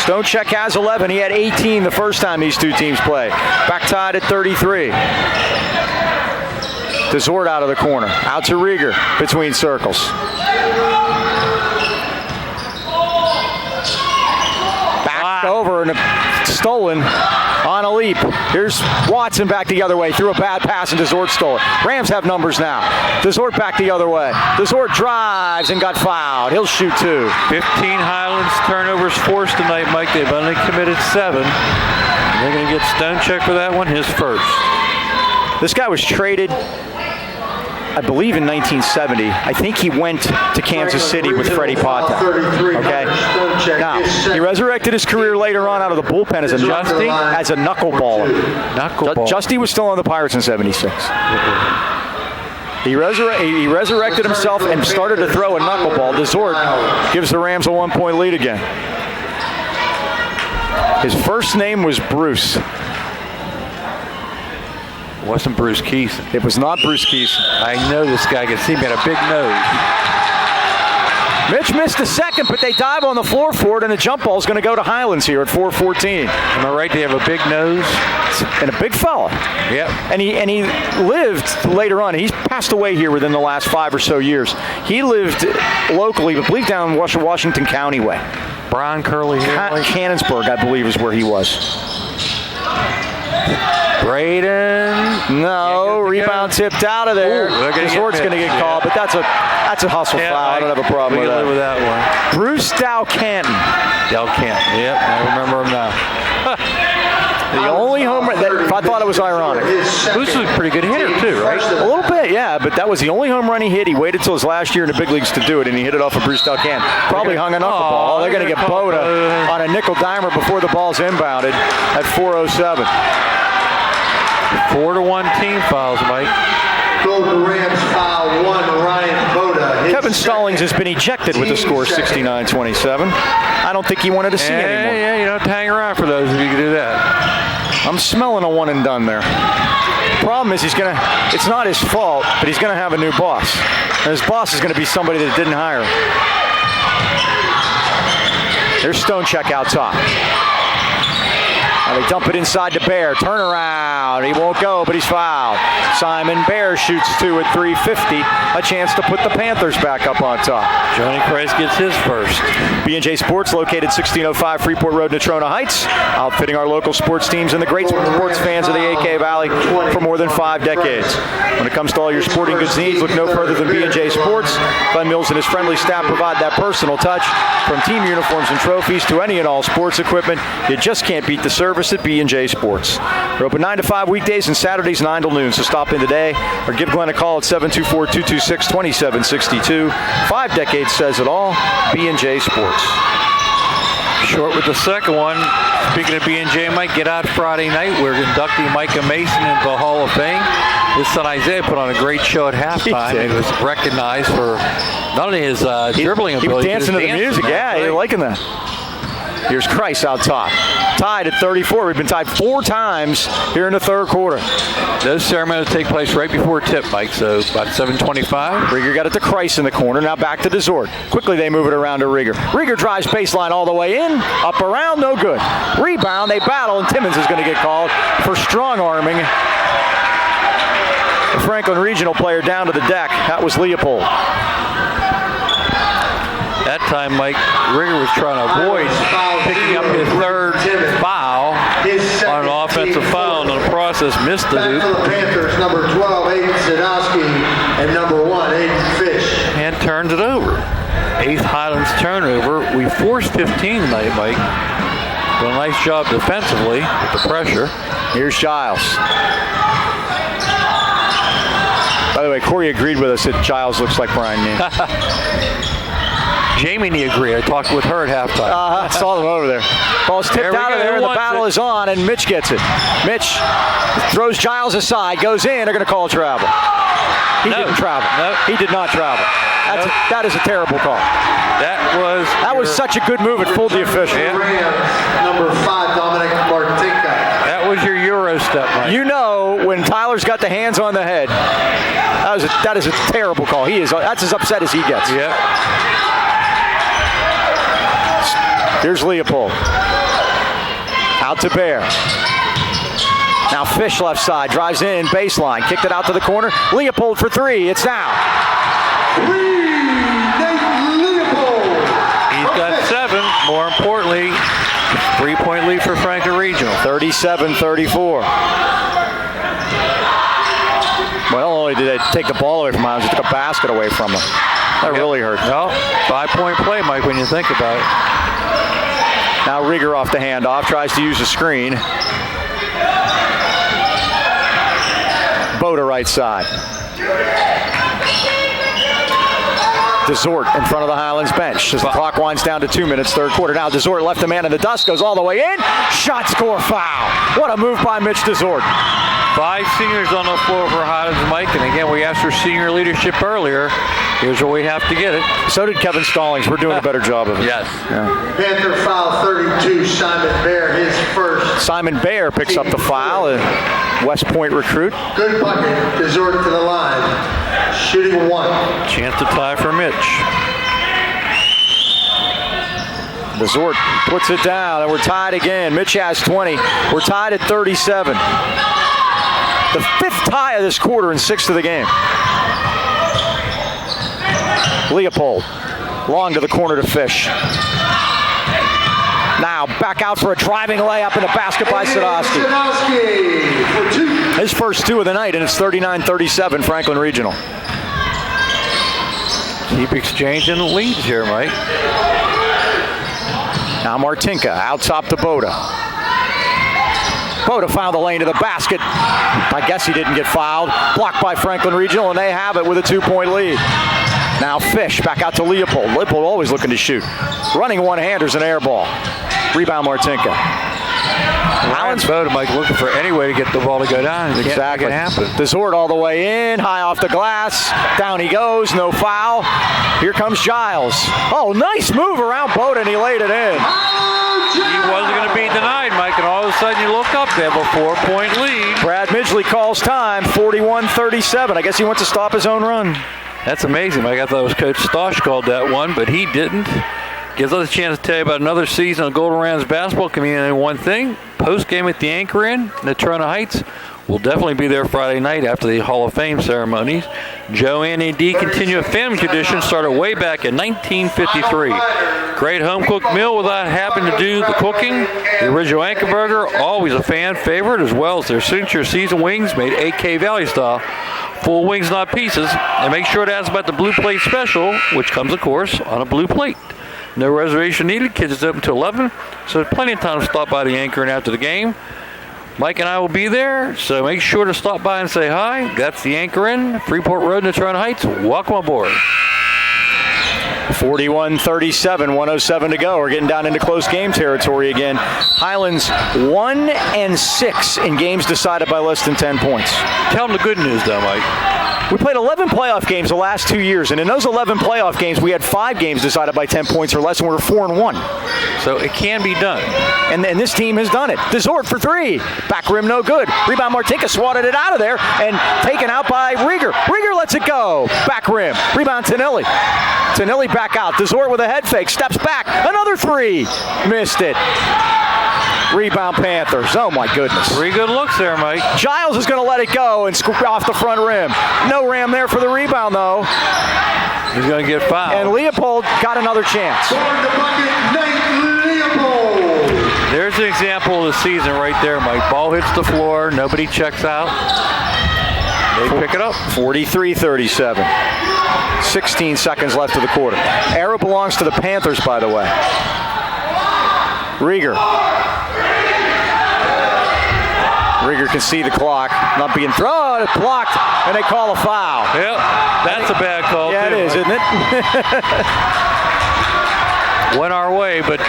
Stonecheck has 11. He had 18 the first time these two teams played. Back tied at 33. Desort out of the corner. Out to Rieger between circles. Back over and stolen on a leap. Here's Watson back the other way. Threw a bad pass and Desort stole it. Rams have numbers now. Desort back the other way. Desort drives and got fouled. He'll shoot 2. 15 Highlands turnovers forced tonight, Mike. They've only committed 7. And they're going to get Stonecheck for that one, his first. This guy was traded, I believe, in 1970. I think he went to Kansas City with Freddie Pata. Okay? Now, he resurrected his career later on out of the bullpen as a knuckleballer. Justy was still on the Pirates in 76. He resurrected himself and started to throw a knuckleball. Desort gives the Rams a 1-point lead again. His first name was Bruce. It wasn't Bruce Keeson. It was not Bruce Keeson. I know this guy. I can see him had a big nose. Mitch missed a second, but they dive on the floor for it, and the jump ball is going to go to Highlands here at 4:14. Am I right? They have a big nose and a big fella. Yep. And he lived later on. He's passed away here within the last 5 or so years. He lived locally, but I believe down Washington County way. Brown curly hair. Cannonsburg, I believe, is where he was. Braden. No, rebound tipped out of there. Desort's going to get called, but that's a hustle foul. I don't have a problem with that. Live with that one. Bruce Dalcanton. Dalcanton. Yep, I remember him now. The only home run I thought it was ironic. Bruce is a pretty good hitter too, right? A little bit, yeah, but that was the only home run he hit. He waited till his last year in the big leagues to do it, and he hit it off of Bruce Dalcanton. Probably hung a knuckleball. They're going to get Boda on a nickel dimer before the ball's inbounded at 4:07. 4-1 team fouls, Mike. Golden Rams foul 1, Ryan Boda. Kevin Stallings has been ejected with the score 69-27. I don't think he wanted to see anymore. Yeah, you don't have to hang around for those if you can do that. I'm smelling a one and done there. problem is it's not his fault, but he's going to have a new boss. And his boss is going to be somebody that didn't hire him. There's Stonecheck out top. Now they dump it inside to Bear. Turn around. He won't go, but he's fouled. Simon Bear shoots two at 350. A chance to put the Panthers back up on top. Johnny Price gets his first. B&J Sports, located 1605 Freeport Road, Natrona Heights, outfitting our local sports teams and the great sports fans of the AK Valley for more than 5 decades. When it comes to all your sporting goods needs, look no further than B&J Sports. Glenn Mills and his friendly staff provide that personal touch. From team uniforms and trophies to any and all sports equipment, you just can't beat the service at B&J Sports. We're open 9 to 5 weekdays and Saturdays 9 to noon, so stop in today or give Glenn a call at 724-226-2762. 5 decades says it all. B&J Sports. Short with the second one. Speaking of B&J, Mike, get out Friday night. We're inducting Micah Mason into the Hall of Fame. His son Isaiah put on a great show at halftime. He was recognized for not only his dribbling ability, he was dancing to the music. Yeah, you're liking that. Here's Kreis out top. Tied at 34. We've been tied 4 times here in the third quarter. Those ceremonies take place right before tip, Mike, so about 7:25. Rieger got it to Kreis in the corner. Now back to DeZort. Quickly they move it around to Rieger. Rieger drives baseline all the way in. Up around, no good. Rebound, they battle, and Timmons is going to get called for strong-arming the Franklin Regional player down to the deck. That was Leopold. That time, Mike, Rieger was trying to avoid picking up his third foul on an offensive foul, and in the process missed the hoop. For the Panthers, number 12, Aiden Sadowski, and number 1, Aiden Fish. And turns it over. 8th Highlands turnover. We forced 15 tonight, Mike. Did a nice job defensively with the pressure. Here's Giles. By the way, Corey agreed with us that Giles looks like Brian Nee. Jamie Nee agreed. I talked with her at halftime. I saw them over there. Ball's tipped out of there, and the battle is on, and Mitch gets it. Mitch throws Giles aside, goes in. They're going to call travel. He didn't travel. No. He did not travel. That is a terrible call. That was such a good move. It fooled the official. Number 5, Dominic Martinka. That was your Euro step, Mike. You know, when Tyler's got the hands on the head, that is a terrible call. That's as upset as he gets. Yeah. Here's Leopold. Out to Bear. Now Fish left side, drives in, baseline, kicked it out to the corner. Leopold for 3, it's down. Leopold. He's got 7. More importantly, 3-point lead for Franklin Regional. 37-34. Well, not only did they take the ball away from Highlands, they took a basket away from them. That really hurt. Well, 5-point play, Mike, when you think about it. Now Rieger off the handoff, tries to use a screen. Boda right side. DeZort in front of the Highlands bench as the clock winds down to 2 minutes, third quarter. Now DeZort left the man in the dust, goes all the way in. Shot, score, foul. What a move by Mitch DeZort. 5 seniors on the floor for Highlands, Mike. And again, we asked for senior leadership earlier. Here's where we have to get it. So did Kevin Stallings. We're doing a better job of it. Yes. Yeah. Panther foul 32, Simon Bear, his first. Simon Bear picks up the foul, a West Point recruit. Good bucket, DeZort to the line. Shooting 1. Chance to tie for Mitch. DeZort puts it down, and we're tied again. Mitch has 20. We're tied at 37. The 5th tie of this quarter and 6th of the game. Leopold, long to the corner to Fish. Now back out for a driving layup and a basket by Sadowski. For 2. His first 2 of the night, and it's 39-37 Franklin Regional. Keep exchanging leads here, Mike. Now Martinka out top to Boda. Boda found the lane to the basket. I guess he didn't get fouled. Blocked by Franklin Regional, and they have it with a 2-point lead. Now Fish back out to Leopold. Leopold always looking to shoot. Running one-handers, an air ball. Rebound Martinka. Highlands Boda, Mike, looking for any way to get the ball to go down. They can't make it happen. DeZort all the way in, high off the glass. Down he goes, no foul. Here comes Giles. Oh, nice move around Boda, and he laid it in. Highlands he wasn't going to be denied, Mike, and all of a sudden you look up, they have a 4-point lead. Brad Midgley calls time, 41-37. I guess he went to stop his own run. That's amazing, Mike. I thought it was Coach Stosh called that one, but he didn't. Gives us a chance to tell you about another season of Golden Rams basketball. Coming one thing, post-game at the Anchor Inn in Natrona Heights. We'll definitely be there Friday night after the Hall of Fame ceremonies. Joe and AD continue a family tradition started way back in 1953. Great home-cooked meal without having to do the cooking. The original Anchor Burger, always a fan favorite, as well as their signature seasoned wings made AK Valley style. Full wings, not pieces. And make sure to ask about the Blue Plate Special, which comes, of course, on a blue plate. No reservation needed. Kids is open until 11, so there's plenty of time to stop by the Anchor Inn after the game. Mike and I will be there, so make sure to stop by and say hi. That's the Anchor Inn, Freeport Road, Natrona Heights. Welcome aboard. 41-37, 107 to go. We're getting down into close game territory again. Highlands 1-6 in games decided by less than 10 points. Tell them the good news, though, Mike. We played 11 playoff games the last 2 years, and in those 11 playoff games, we had 5 games decided by 10 points or less, and we were 4-1. So it can be done. And this team has done it. Desort for 3. Back rim, no good. Rebound, Martinka swatted it out of there and taken out by Rieger. Rieger lets it go. Back rim. Rebound, Tonelli. Tonelli back out. Desort with a head fake. Steps back. Another 3. Missed it. Rebound, Panthers. Oh, my goodness. 3 good looks there, Mike. Giles is going to let it go and scoop off the front rim. No ram there for the rebound, though. He's going to get fouled. And Leopold got another chance. There's an example of the season right there, Mike. Ball hits the floor. Nobody checks out. They pick it up. 43-37. 16 seconds left of the quarter. Arrow belongs to the Panthers, by the way. Rieger can see the clock. Not being thrown. It's blocked, and they call a foul. Yep, that's a bad call, yeah, too. it is, isn't it? Went our way, but...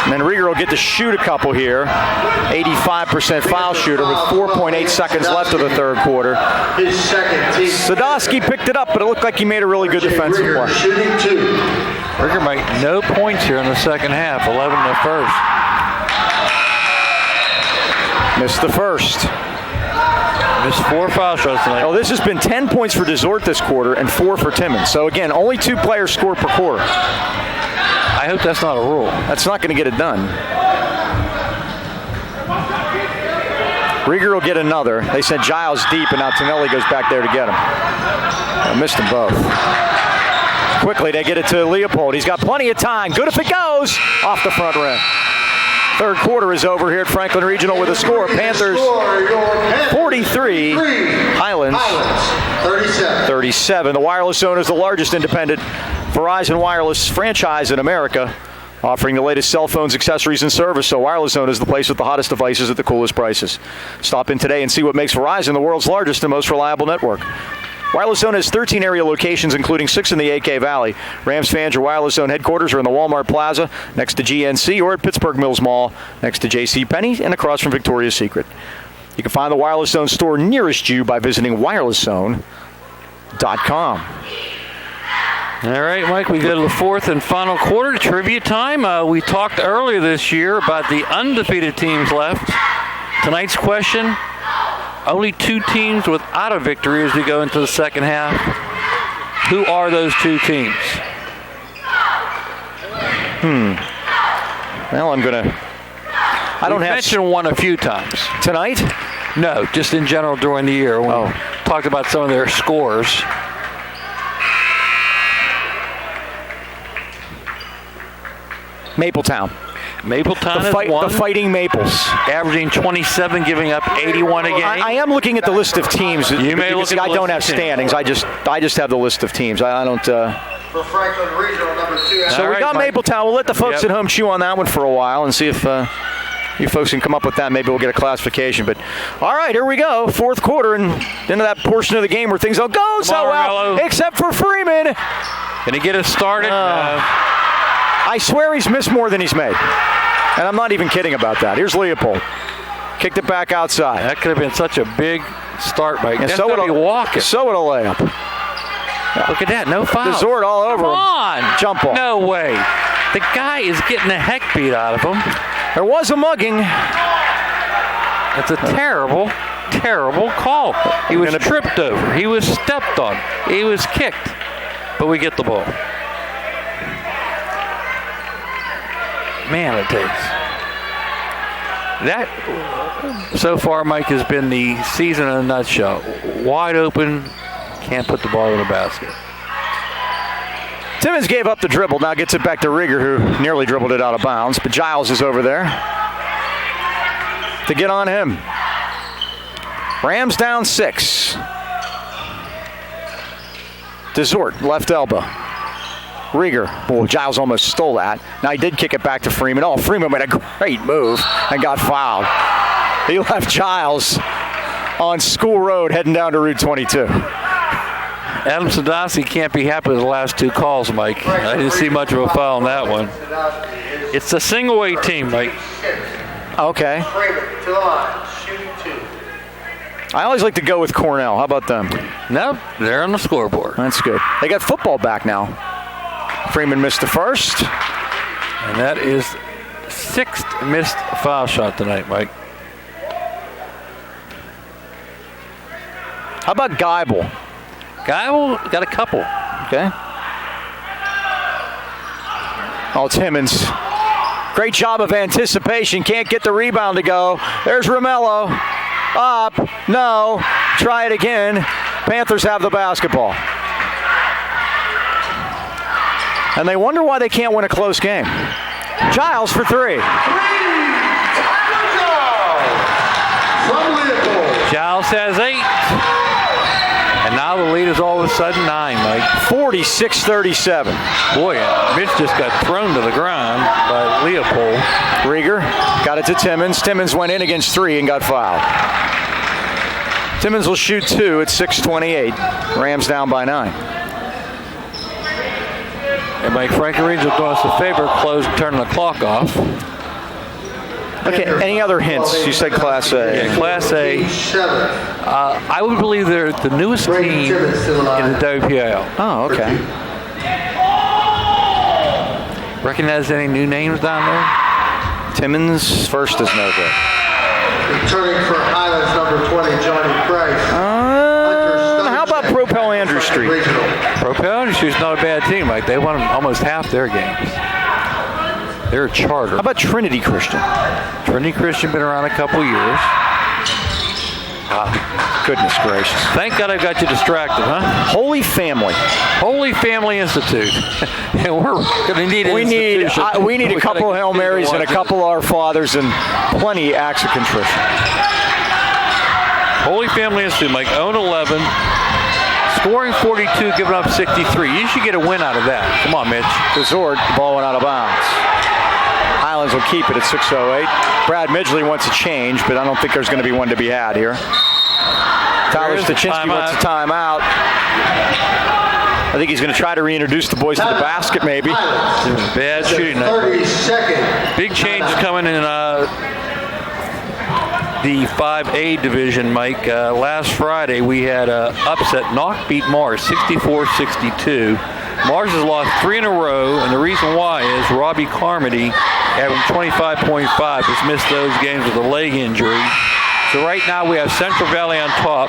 And then Rieger will get to shoot a couple here. 85% foul shooter with 4.8 seconds left of the third quarter. His second team. Sadowski picked it up, but it looked like he made a really good defensive play. Shooting 2. Rieger made no points here in the second half, 11 in the first. Missed the first. Missed 4 foul shots tonight. Oh, this has been 10 points for Desort this quarter and 4 for Timmons. So again, only 2 players score per quarter. I hope that's not a rule. That's not going to get it done. Rieger will get another. They sent Giles deep, and now Tonelli goes back there to get him. I missed them both. Quickly, they get it to Leopold. He's got plenty of time. Good if it goes. Off the front rim. Third quarter is over here at Franklin Regional with a score. Panthers 43, Highlands 37. The wireless zone is the largest independent Verizon wireless franchise in America, offering the latest cell phones, accessories, and service. So Wireless Zone is the place with the hottest devices at the coolest prices. Stop in today and see what makes Verizon the world's largest and most reliable network. Wireless Zone has 13 area locations, including 6 in the AK Valley. Rams fans, your Wireless Zone headquarters are in the Walmart Plaza next to GNC or at Pittsburgh Mills Mall next to JCPenney and across from Victoria's Secret. You can find the Wireless Zone store nearest you by visiting wirelesszone.com. All right, Mike, we go to the fourth and final quarter, trivia time. We talked earlier this year about the undefeated teams left. Tonight's question, only 2 teams without a victory as we go into the second half. Who are those 2 teams? Well, I'm going to... I don't have... mentioned one a few times. Tonight? No, just in general during the year. When we talked about some of their scores. Mapletown. Mapletown has won. The Fighting Maples. Averaging 27, giving up 81 a game. I am looking at the list of teams. You may look at the I don't have list of standings. I just have the list of teams. I don't... For Franklin Regional, number 2. So we got Mapletown. We'll let the folks at home chew on that one for a while and see if you folks can come up with that. Maybe we'll get a classification. But all right, here we go. Fourth quarter and into that portion of the game where things don't go so well, except for Freeman. Can he get us started? I swear he's missed more than he's made. And I'm not even kidding about that. Here's Leopold. Kicked it back outside. That could have been such a big start, Mike. And so would he walk it. So would a layup. Look at that. No foul. Desort all over Come him. on. Jump ball. No way. The guy is getting the heck beat out of him. There was a mugging. It's a terrible, terrible call. He was tripped over. He was stepped on. He was kicked. But we get the ball. Man, it takes. That, so far, Mike, has been the season in a nutshell. Wide open, can't put the ball in the basket. Timmons gave up the dribble, now gets it back to Rieger, who nearly dribbled it out of bounds, but Giles is over there to get on him. Rams down 6. Desort, left elbow. Rieger, oh, Giles almost stole that. Now he did kick it back to Freeman. Oh, Freeman made a great move and got fouled. He left Giles on School Road heading down to Route 22. Adam Sadowski can't be happy with the last 2 calls, Mike. I didn't see much of a foul on that one. It's a single 18, Mike. Okay. Freeman to the line. Shoot 2. I always like to go with Cornell. How about them? Nope, they're on the scoreboard. That's good. They got football back now. Freeman missed the first. And that is 6th missed foul shot tonight, Mike. How about Geibel? Geibel got a couple. Okay. Oh, Timmons. Great job of anticipation. Can't get the rebound to go. There's Romello. Up. No. Try it again. Panthers have the basketball. And they wonder why they can't win a close game. Giles for 3. Giles has 8. And now the lead is all of a sudden 9, Mike. 46-37. Boy, Mitch just got thrown to the ground by Leopold. Rieger got it to Timmons. Timmons went in against 3 and got fouled. Timmons will shoot 2 at 6:28. Rams down by 9. And Mike, Franklin Regional doing us a favor, turning the clock off. Okay, any other hints? You said Class A. Yeah, Class A. I would believe they're the newest team in the WPIL. Oh, okay. Recognize any new names down there? Timmons first is no good. Returning for Highlands, number 20, Johnny Price. How about Propel Andrew Street? Propel Andrew Street's not a bad team. Like they won almost half their games. They're a charter. How about Trinity Christian? Trinity Christian been around a couple years. Goodness gracious. Thank God I got you distracted, huh? Holy Family. Holy Family Institute. And we're going to need an institution. We need a couple of Hail Marys and a couple of Our Fathers and plenty acts of contrition. Holy Family Institute, Mike, own 11. Scoring 42, giving up 63. You should get a win out of that. Come on, Mitch. Desort, the ball went out of bounds. Highlands will keep it at 6:08. Brad Midgley wants a change, but I don't think there's going to be one to be had here. Tyler Stachinsky wants a timeout. I think he's going to try to reintroduce the boys to the basket, maybe. Bad shooting. 32nd. Big change coming in the 5A division, Mike. Last Friday, we had upset. Knock beat Mars 64-62. Mars has lost 3 in a row, and the reason why is Robbie Carmody, having 25.5, has missed those games with a leg injury. So right now we have Central Valley on top.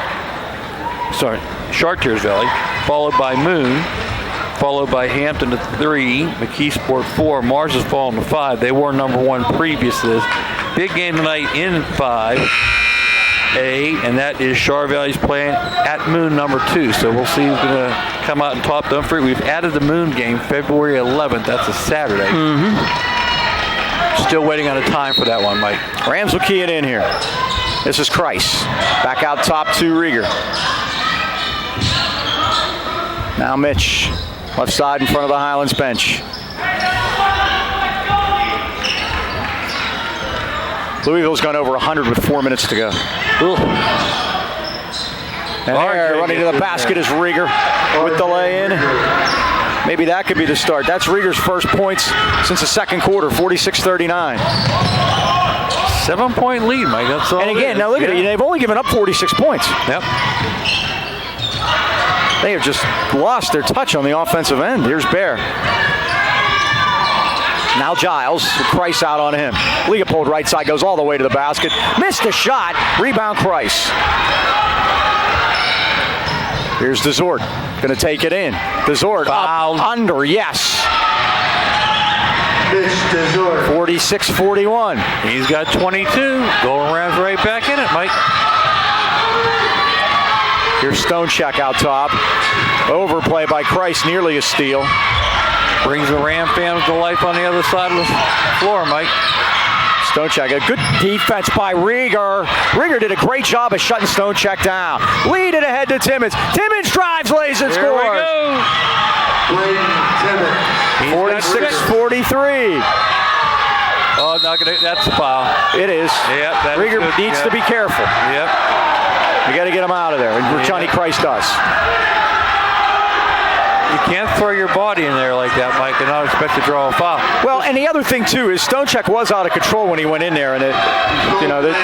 Sorry, Chartiers Valley, followed by Moon, followed by Hampton at 3, McKeesport 4. Mars has fallen to 5. They were number 1 previous to this. Big game tonight in 5A, and that is Char Valley's playing at Moon number 2. So we'll see who's going to come out and top them. We've added the Moon game February 11th. That's a Saturday. Still waiting on a time for that one, Mike. Rams will key it in here. This is Kreis. Back out top to Rieger. Now Mitch. Left side in front of the Highlands bench. Louisville's gone over 100 with 4 minutes to go. Ooh. And there, running to the basket is Rieger with the lay-in. Maybe that could be the start. That's Rieger's first points since the second quarter, 46-39. 7-point lead, Mike. That's all. And again, now look at it. They've only given up 46 points. Yep. They have just lost their touch on the offensive end. Here's Bear. Now Giles, Price out on him. Leopold right side goes all the way to the basket. Missed a shot. Rebound Price. Here's Desort. Going to take it in. Desort up under. Yes. 46-41. He's got 22. Golden Rams right back in it, Mike. Here's Stonechek out top. Overplay by Christ, nearly a steal. Brings the Ram fans to life on the other side of the floor, Mike. Stonechek, a good defense by Rieger. Rieger did a great job of shutting Stonechek down. Lead it ahead to Timmons. Timmons drives, lays, and scores. Here we go. 46-43. Oh, that's a foul. It is. Yep, Rieger needs to be careful. Yep. You got to get him out of there, and Johnny Christ does. You can't throw your body in there like that, Mike, and not expect to draw a foul. Well, and the other thing too is Stonechek was out of control when he went in there, and the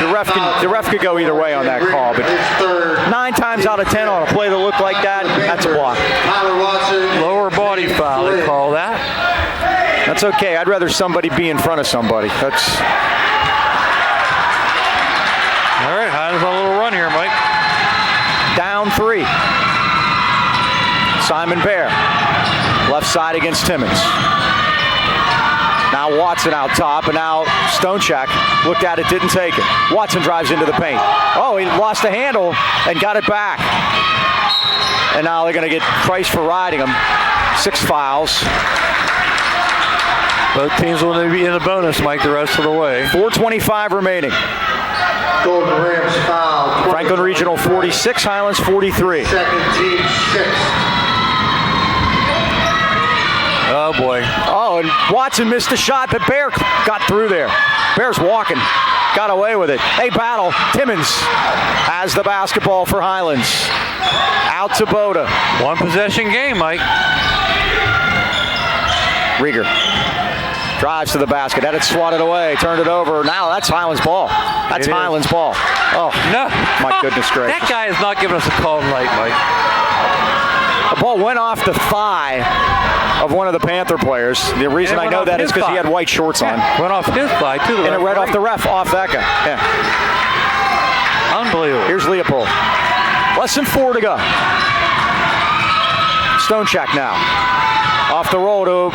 ref could go either way on that call. But 9 times out of 10 on a play that looked like that, that's a block. Lower body foul, they call that. That's okay. I'd rather somebody be in front of somebody. That's all right. Highlands on a little run here, Mike. Down 3. Simon Bear, left side against Timmons. Now Watson out top, and now Stonechek looked at it, didn't take it. Watson drives into the paint. Oh, he lost the handle and got it back. And now they're going to get Price for riding him. 6 fouls. Both teams will be in the bonus, Mike, the rest of the way. 4:25 remaining. Golden Rams foul. Franklin Regional 46, Highlands 43. Second team 6. Oh, boy. Oh, and Watson missed the shot, but Bear got through there. Bear's walking. Got away with it. They battle. Timmons has the basketball for Highlands. Out to Boda. 1 possession game, Mike. Rieger drives to the basket. Had it swatted away. Turned it over. Now that's Highlands ball. That's Highlands ball. Oh, no. My goodness gracious. That guy is not giving us a call tonight, Mike. The ball went off the thigh of one of the Panther players. The reason I know that is because he had white shorts on. Went off his thigh, too. And it read off the ref, off that guy. Yeah. Unbelievable. Here's Leopold. Less than 4 to go. Stonechek now. Off the roll to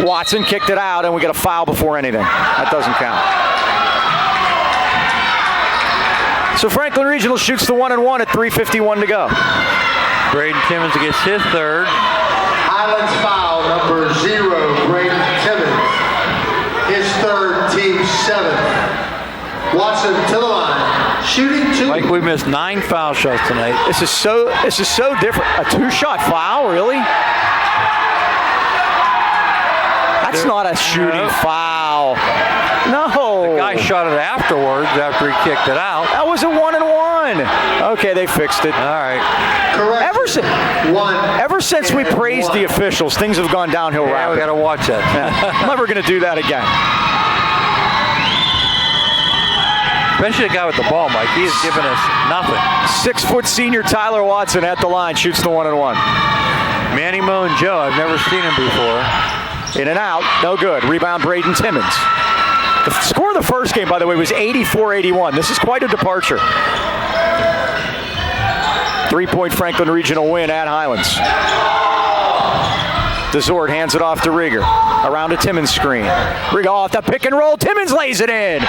Watson, kicked it out, and we get a foul before anything. That doesn't count. So Franklin Regional shoots the 1-and-1 at 3:51 to go. Braden Timmons gets his third. Highlands foul number 0, Braden Timmons. His third, team 7th. Watson to the line, shooting 2. Mike, we missed 9 foul shots tonight. This is so different. A 2-shot foul, really? That's not a shooting foul. No. The guy shot it afterwards after he kicked it out. That was a 1-and-1. Okay, they fixed it. All right. Correct. Ever since we praised the officials, things have gone downhill Yeah, rapidly. we got to watch that. I'm never going to do that again. Especially the guy with the ball, Mike. He has given us nothing. 6-foot senior Tyler Watson at the line shoots the 1-and-1. Manny Moe and Joe, I've never seen him before. In and out, no good. Rebound Braden Timmons. The score of the first game, by the way, was 84-81. This is quite a departure. 3-point Franklin Regional win at Highlands. Desort hands it off to Rieger. Around a Timmons screen. Rieger off the pick and roll. Timmons lays it in.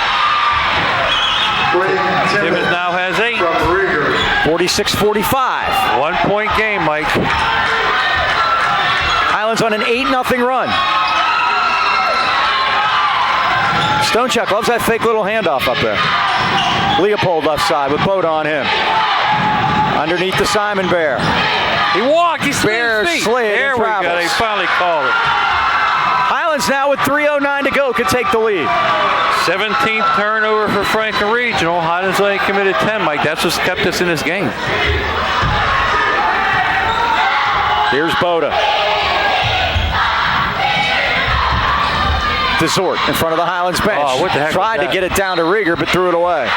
Timmons now has 8. 46-45. 1-point game, Mike. Highlands on an 8-0 run. Stonechek loves that fake little handoff up there. Leopold left side with Boda on him. Underneath the Simon Bear. He walked. He Bear slid. There we go. They finally called it. Highlands now with 3:09 to go could take the lead. 17th turnover for Franklin Regional. Highlands only committed 10, Mike. That's what's kept us in this game. Here's Boda. Desort in front of the Highlands bench. Oh, what the heck Tried was to that? get it down to Rieger, but threw it away.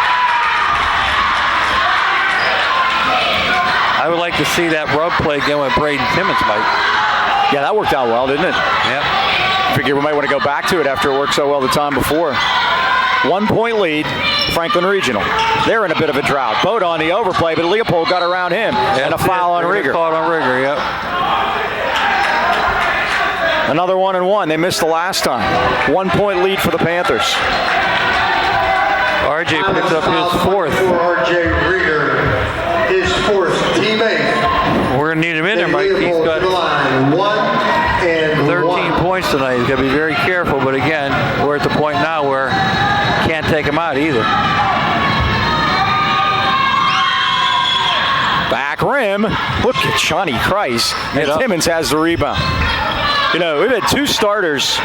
I would like to see that rub play again with Braden Timmons, Mike. Yeah, that worked out well, didn't it? Yep. Figure we might want to go back to it after it worked so well the time before. 1 point lead, Franklin Regional. They're in a bit of a drought. Boda on the overplay, but Leopold got around him. And a foul on Rieger. Caught on Rieger, yep. Another 1-1. They missed the last time. 1 point lead for the Panthers. RJ picks up his fourth. RJ Rieger, his fourth teammate. We're going to need him in there, Mike. He's got 13 points tonight. He's got to be very careful. But again, we're at the point now where can't take him out either. Back rim. Look at Johnny Kreis. And Timmons has the rebound. You know, we've had two starters,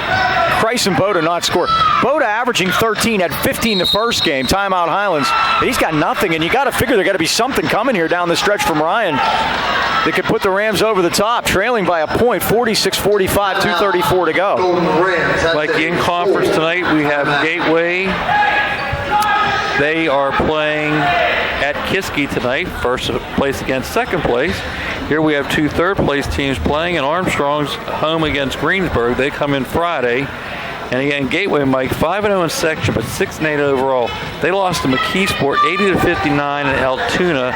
Kreis and Boda, not score. Boda averaging 13, had 15 the first game, timeout Highlands. He's got nothing, and you got to figure there's got to be something coming here down the stretch from Ryan that could put the Rams over the top, trailing by a point, 46-45, 2:34 to go. Like in conference tonight, we have Gateway. They are playing at Kiski tonight, first place against second place. Here we have two third-place teams playing, and Armstrong's home against Greensburg. They come in Friday. And again, Gateway, Mike, 5-0 in section, but 6-8 overall. They lost to McKeesport 80-59 and Altoona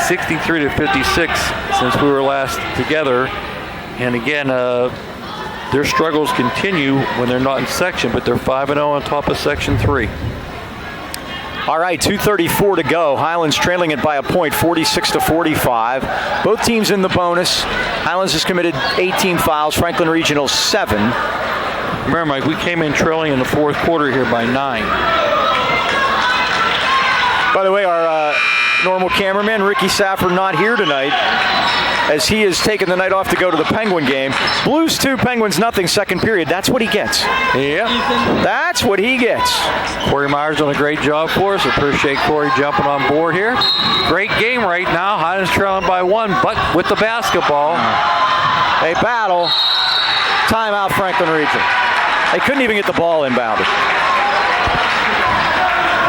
63-56 since we were last together. And again, their struggles continue when they're not in section, but they're 5-0 on top of Section 3. All right, 2:34 to go. Highlands trailing it by a point, 46-45. Both teams in the bonus. Highlands has committed 18 fouls. Franklin Regional 7. Remember, Mike, we came in trailing in the fourth quarter here by 9. By the way, our normal cameraman, Ricky Safford, not here tonight, as he has taken the night off to go to the Penguin game. Blues 2, Penguins nothing, second period. That's what he gets. Yep. That's what he gets. Corey Myers done a great job for us. Appreciate Corey jumping on board here. Great game right now. Highlands trailing by 1, but with the basketball. They battle. Timeout, Franklin Regional. They couldn't even get the ball inbounded.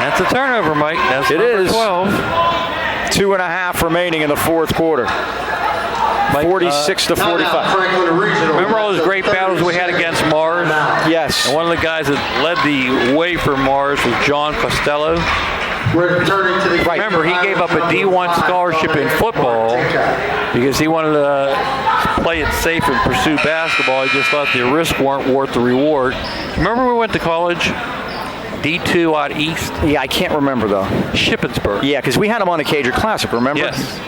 That's a turnover, Mike. That's it is. 12. 2.5 remaining in the fourth quarter. 46-45. Remember all those great battles we had against Mars? Yes. And one of the guys that led the way for Mars was John Costello. Remember, he gave up a D1 scholarship in football because he wanted to play it safe and pursue basketball. He just thought the risks weren't worth the reward. Remember we went to college? D2 out east? Yeah, I can't remember, though. Shippensburg. Yeah, because we had him on the Cager Classic, remember? Yes.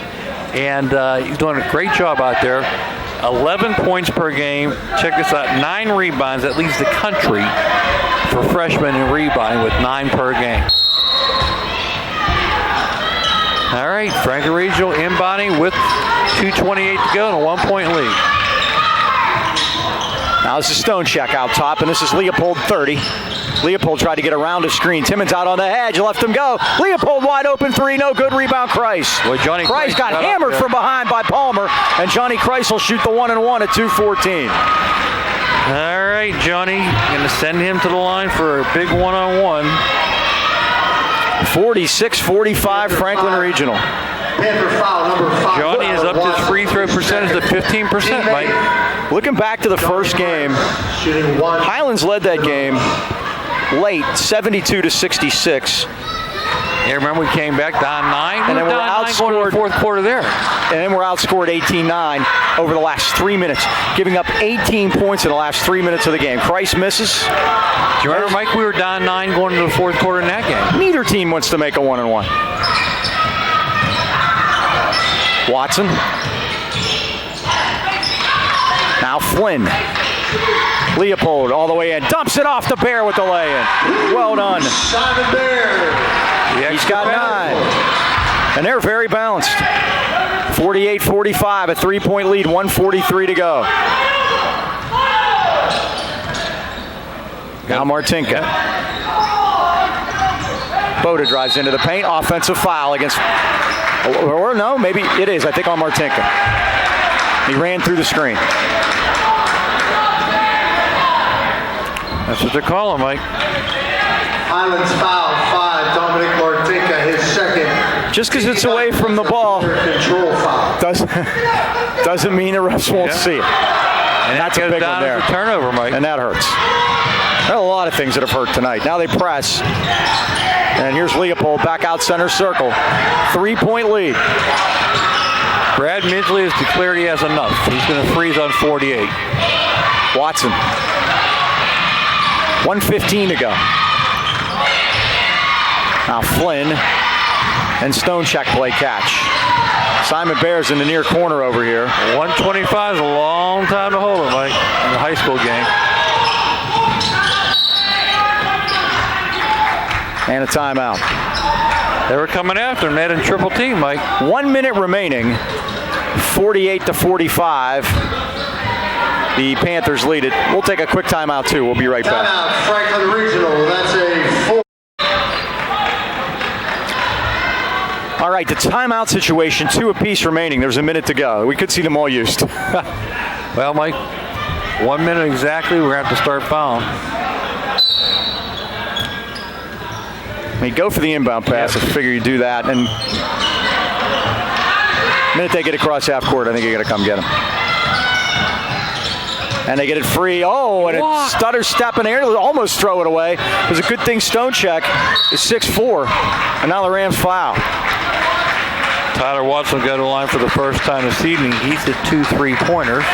And he's doing a great job out there. 11 points per game. Check this out. 9 rebounds. That leads the country for freshmen in rebounding with 9 per game. All right, Franklin Regional inbounding with 2:28 to go and a 1 point lead. Now this is Stone Shack out top, and this is Leopold 30. Leopold tried to get around a screen. Timmons out on the edge, left him go. Leopold wide open 3, no good. Rebound Kreis. Well, Johnny Kreis got hammered from behind by Palmer, and Johnny Kreis will shoot the 1-and-1 at 2:14. All right, Johnny, going to send him to the line for a big one-on-one. 46-45 Franklin Regional. Johnny is up to his free throw percentage to 15%, Mike. Looking back to the first game, Highlands led that game late, 72-66. Yeah, remember we came back down 9, and then we're outscored in the fourth quarter there. And then we're outscored 18-9 over the last 3 minutes, giving up 18 points in the last 3 minutes of the game. Kreis misses. Do you remember, Mike, we were down 9 going into the fourth quarter in that game? Neither team wants to make a 1-and-1. Watson. Now Flynn. Leopold all the way in. Dumps it off to Bear with the lay-in. Well done. Simon Bear. He's got 9. And they're very balanced. 48-45, a 3-point lead, 1:43 to go. Now Martinka. Boda drives into the paint. Offensive foul against, or no, maybe it is, I think, on Martinka. He ran through the screen. That's what they're calling, Mike. Highlands foul 5, Dominic Martinka, his second. Just because it's away from the ball Control foul. doesn't mean the refs won't see it. And that's a big one there. A turnover, Mike. And that hurts. There are a lot of things that have hurt tonight. Now they press. And here's Leopold back out center circle. 3-point lead. Brad Midgley has declared he has enough. He's going to freeze on 48. Watson. 1:15 to go. Now Flynn and Stonecheck play catch. Simon Bear's in the near corner over here. 125 is a long time to hold him, Mike, in the high school game. And a timeout. They were coming after him. They had a triple team, Mike. 1 minute remaining. 48-45. The Panthers lead it. We'll take a quick timeout, too. We'll be right back. Timeout, Franklin Regional. That's a 4. All right, the timeout situation, 2 apiece remaining. There's a minute to go. We could see them all used. Well, Mike, 1 minute exactly. We're going to have to start fouling. I mean, go for the inbound pass. I figure you do that. And the minute they get across half court, I think you got to come get them. And they get it free. Oh, and it stutter step in the air. Almost throw it away. It was a good thing Stonecheck is 6'4". And now the Rams foul. Tyler Watson got to the line for the first time this evening. He's hit 2 3-pointers.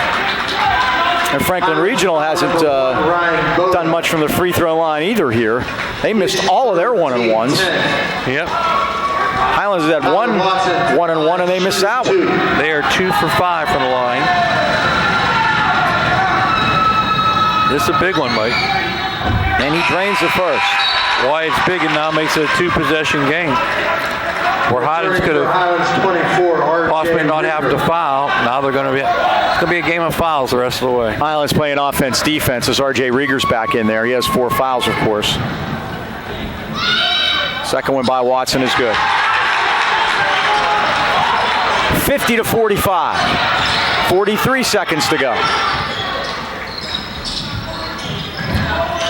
And Franklin Regional hasn't done much from the free throw line either here. They missed all of their one-on-ones. Yep. Highlands had one one-on-one, and they missed that one. They are 2 for 5 from the line. This is a big one, Mike. And he drains the first. Why it's big and now makes it a 2-possession game. Where Highlands could have possibly not have to foul. Now they're going to be. It's going to be a game of fouls the rest of the way. Highlands playing offense, defense as R.J. Rieger's back in there. He has 4 fouls, of course. Second one by Watson is good. 50-45. 43 seconds to go.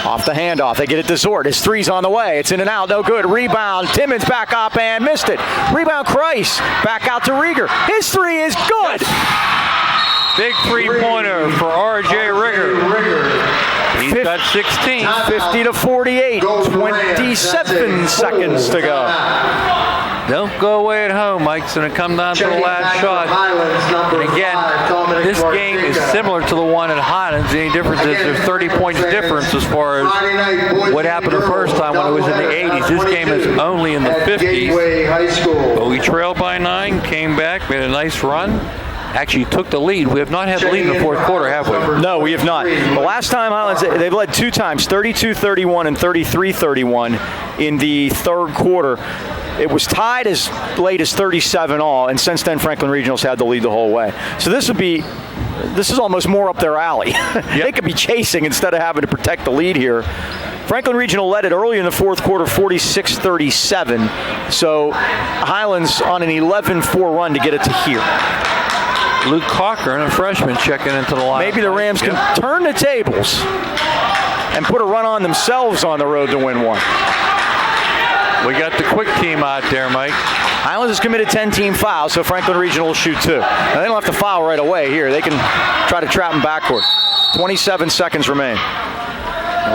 Off the handoff, they get it to Zort. His three's on the way. It's in and out, no good. Rebound, Timmons back up and missed it. Rebound, Kreis back out to Rieger. His three is good. Big 3-pointer for R.J. Rieger. He's got 16. 50-48. 27 seconds to go. Don't go away at home, Mike. It's going to come down to the last shot. And again, this game is similar to the one at Highlands. The only difference is there's 30 points difference as far as what happened the first time when it was in the 80s. This game is only in the 50s. But we trailed by 9, came back, made a nice run. Actually took the lead. We have not had the lead in the fourth quarter, have we? No, we have not. The last time Highlands, they've led 2 times, 32-31 and 33-31 in the third quarter. It was tied as late as 37-all, and since then Franklin Regional's had the lead the whole way. So this is almost more up their alley. They could be chasing instead of having to protect the lead here. Franklin Regional led it early in the fourth quarter, 46-37. So Highlands on an 11-4 run to get it to here. Luke Cochran, a freshman, checking into the line. Maybe the Rams can turn the tables and put a run on themselves on the road to win one. We got the quick team out there, Mike. Highlands has committed 10-team fouls, so Franklin Regional will shoot 2. Now, they don't have to foul right away here. They can try to trap them backward. 27 seconds remain.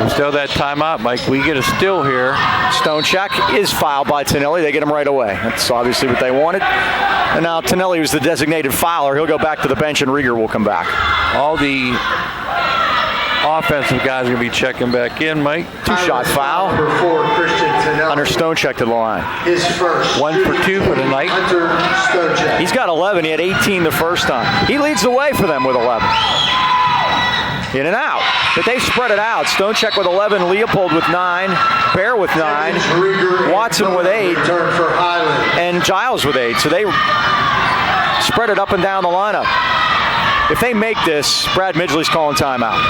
We still that timeout, Mike. We get a steal here. Stonecheck is fouled by Tonelli. They get him right away. That's obviously what they wanted. And now Tonelli was the designated fouler. He'll go back to the bench, and Rieger will come back. All the offensive guys are going to be checking back in, Mike. 2-shot foul. Hunter Stonecheck to the line. His first. 1 for 2 for the night. Hunter Stonecheck. He's got 11. He had 18 the first time. He leads the way for them with 11. In and out. But they spread it out. Stonecheck with 11, Leopold with 9, Bear with 9, Watson with 8, and Giles with 8. So they spread it up and down the lineup. If they make this, Brad Midgley's calling timeout.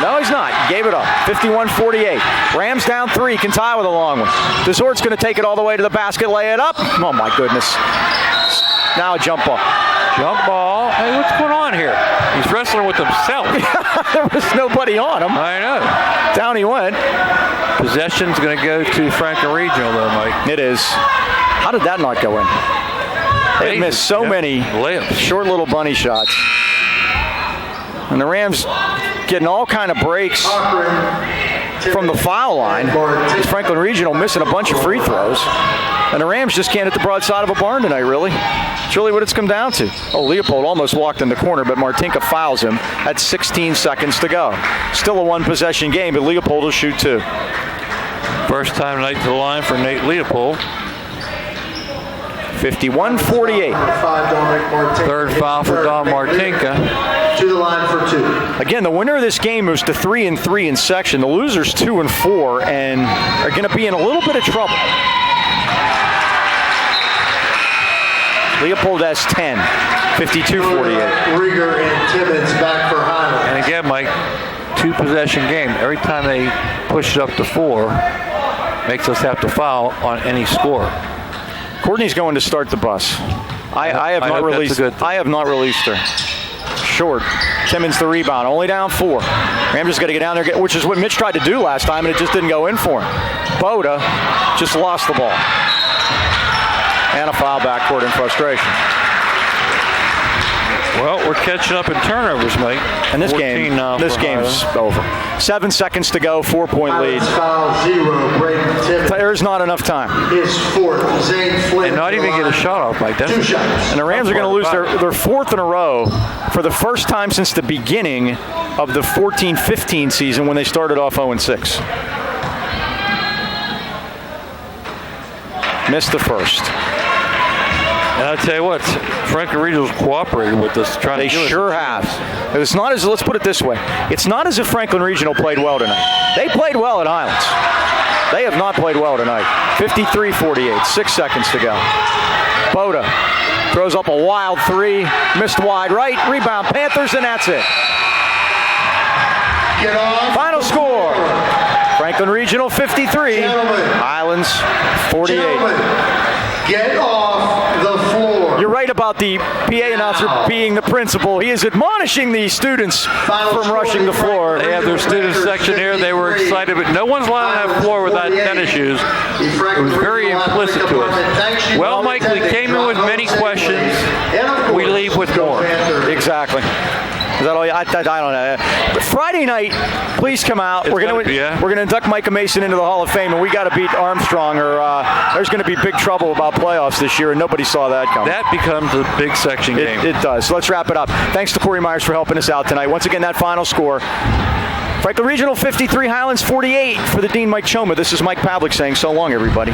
No, he's not. He gave it up. 51-48. Rams down 3. Can tie with a long one. Desort's going to take it all the way to the basket, lay it up. Oh, my goodness. Now a jump ball. Jump ball. Hey, what's going on here? He's wrestling with himself. There was nobody on him. I know. Down he went. Possession's going to go to Franklin Regional, though, Mike. It is. How did that not go in? They missed so many layups. short little bunny shots. And the Rams getting all kind of breaks from the foul line. Franklin Regional missing a bunch of free throws. And the Rams just can't hit the broadside of a barn tonight, really. It's really what it's come down to. Oh, Leopold almost walked in the corner, but Martinka fouls him at 16 seconds to go. Still a one-possession game, but Leopold will shoot 2. First time tonight to the line for Nate Leopold. 51-48. Third foul for Don Martinka. To the line for 2. Again, the winner of this game moves to 3-3 in section. The losers 2-4 and are going to be in a little bit of trouble. Leopold has 10, 52-48. Rieger and Timmons back for Highlands. And again, Mike, 2-possession game. Every time they push it up to 4, makes us have to foul on any score. Courtney's going to start the bus. I have not released. I have not released her. Short. Timmons the rebound. Only down 4. Rams just got to get down there, which is what Mitch tried to do last time, and it just didn't go in for him. Boda just lost the ball. And a foul backcourt in frustration. Well, we're catching up in turnovers, Mike. And this game's over. 7 seconds to go, 4-point lead. Foul 0, Braden Timmons. There's not enough time. His 4th, Zane Flynn. And not even get a shot off, Mike. 2 shots. And the Rams are going to lose their 4th in a row for the first time since the beginning of the 14-15 season when they started off 0-6. Missed the first. And I'll tell you what, Franklin Regional's cooperated with us. They sure have. It's not as, let's put it this way, it's not as if Franklin Regional played well tonight. They played well at Highlands. They have not played well tonight. 53-48, 6 seconds to go. Boda throws up a wild 3, missed wide right, rebound Panthers, and that's it. Final score, Franklin Regional 53, Highlands 48. Get off the floor. You're right about the PA announcer being the principal. He is admonishing the students from rushing the floor. They have their student section here. They were excited, but no one's allowed on that floor without tennis shoes. It was very implicit to us. Well, Mike, we came in with many questions. We leave with more. Exactly. Is that all? I don't know. But Friday night, please come out. We're going to induct Micah Mason into the Hall of Fame, and we got to beat Armstrong, or there's going to be big trouble about playoffs this year, and nobody saw that coming. That becomes a big section game. It does. So let's wrap it up. Thanks to Corey Myers for helping us out tonight. Once again, that final score: Franklin Regional 53, Highlands 48. For the Dean, Mike Choma, this is Mike Pavlik saying so long, everybody.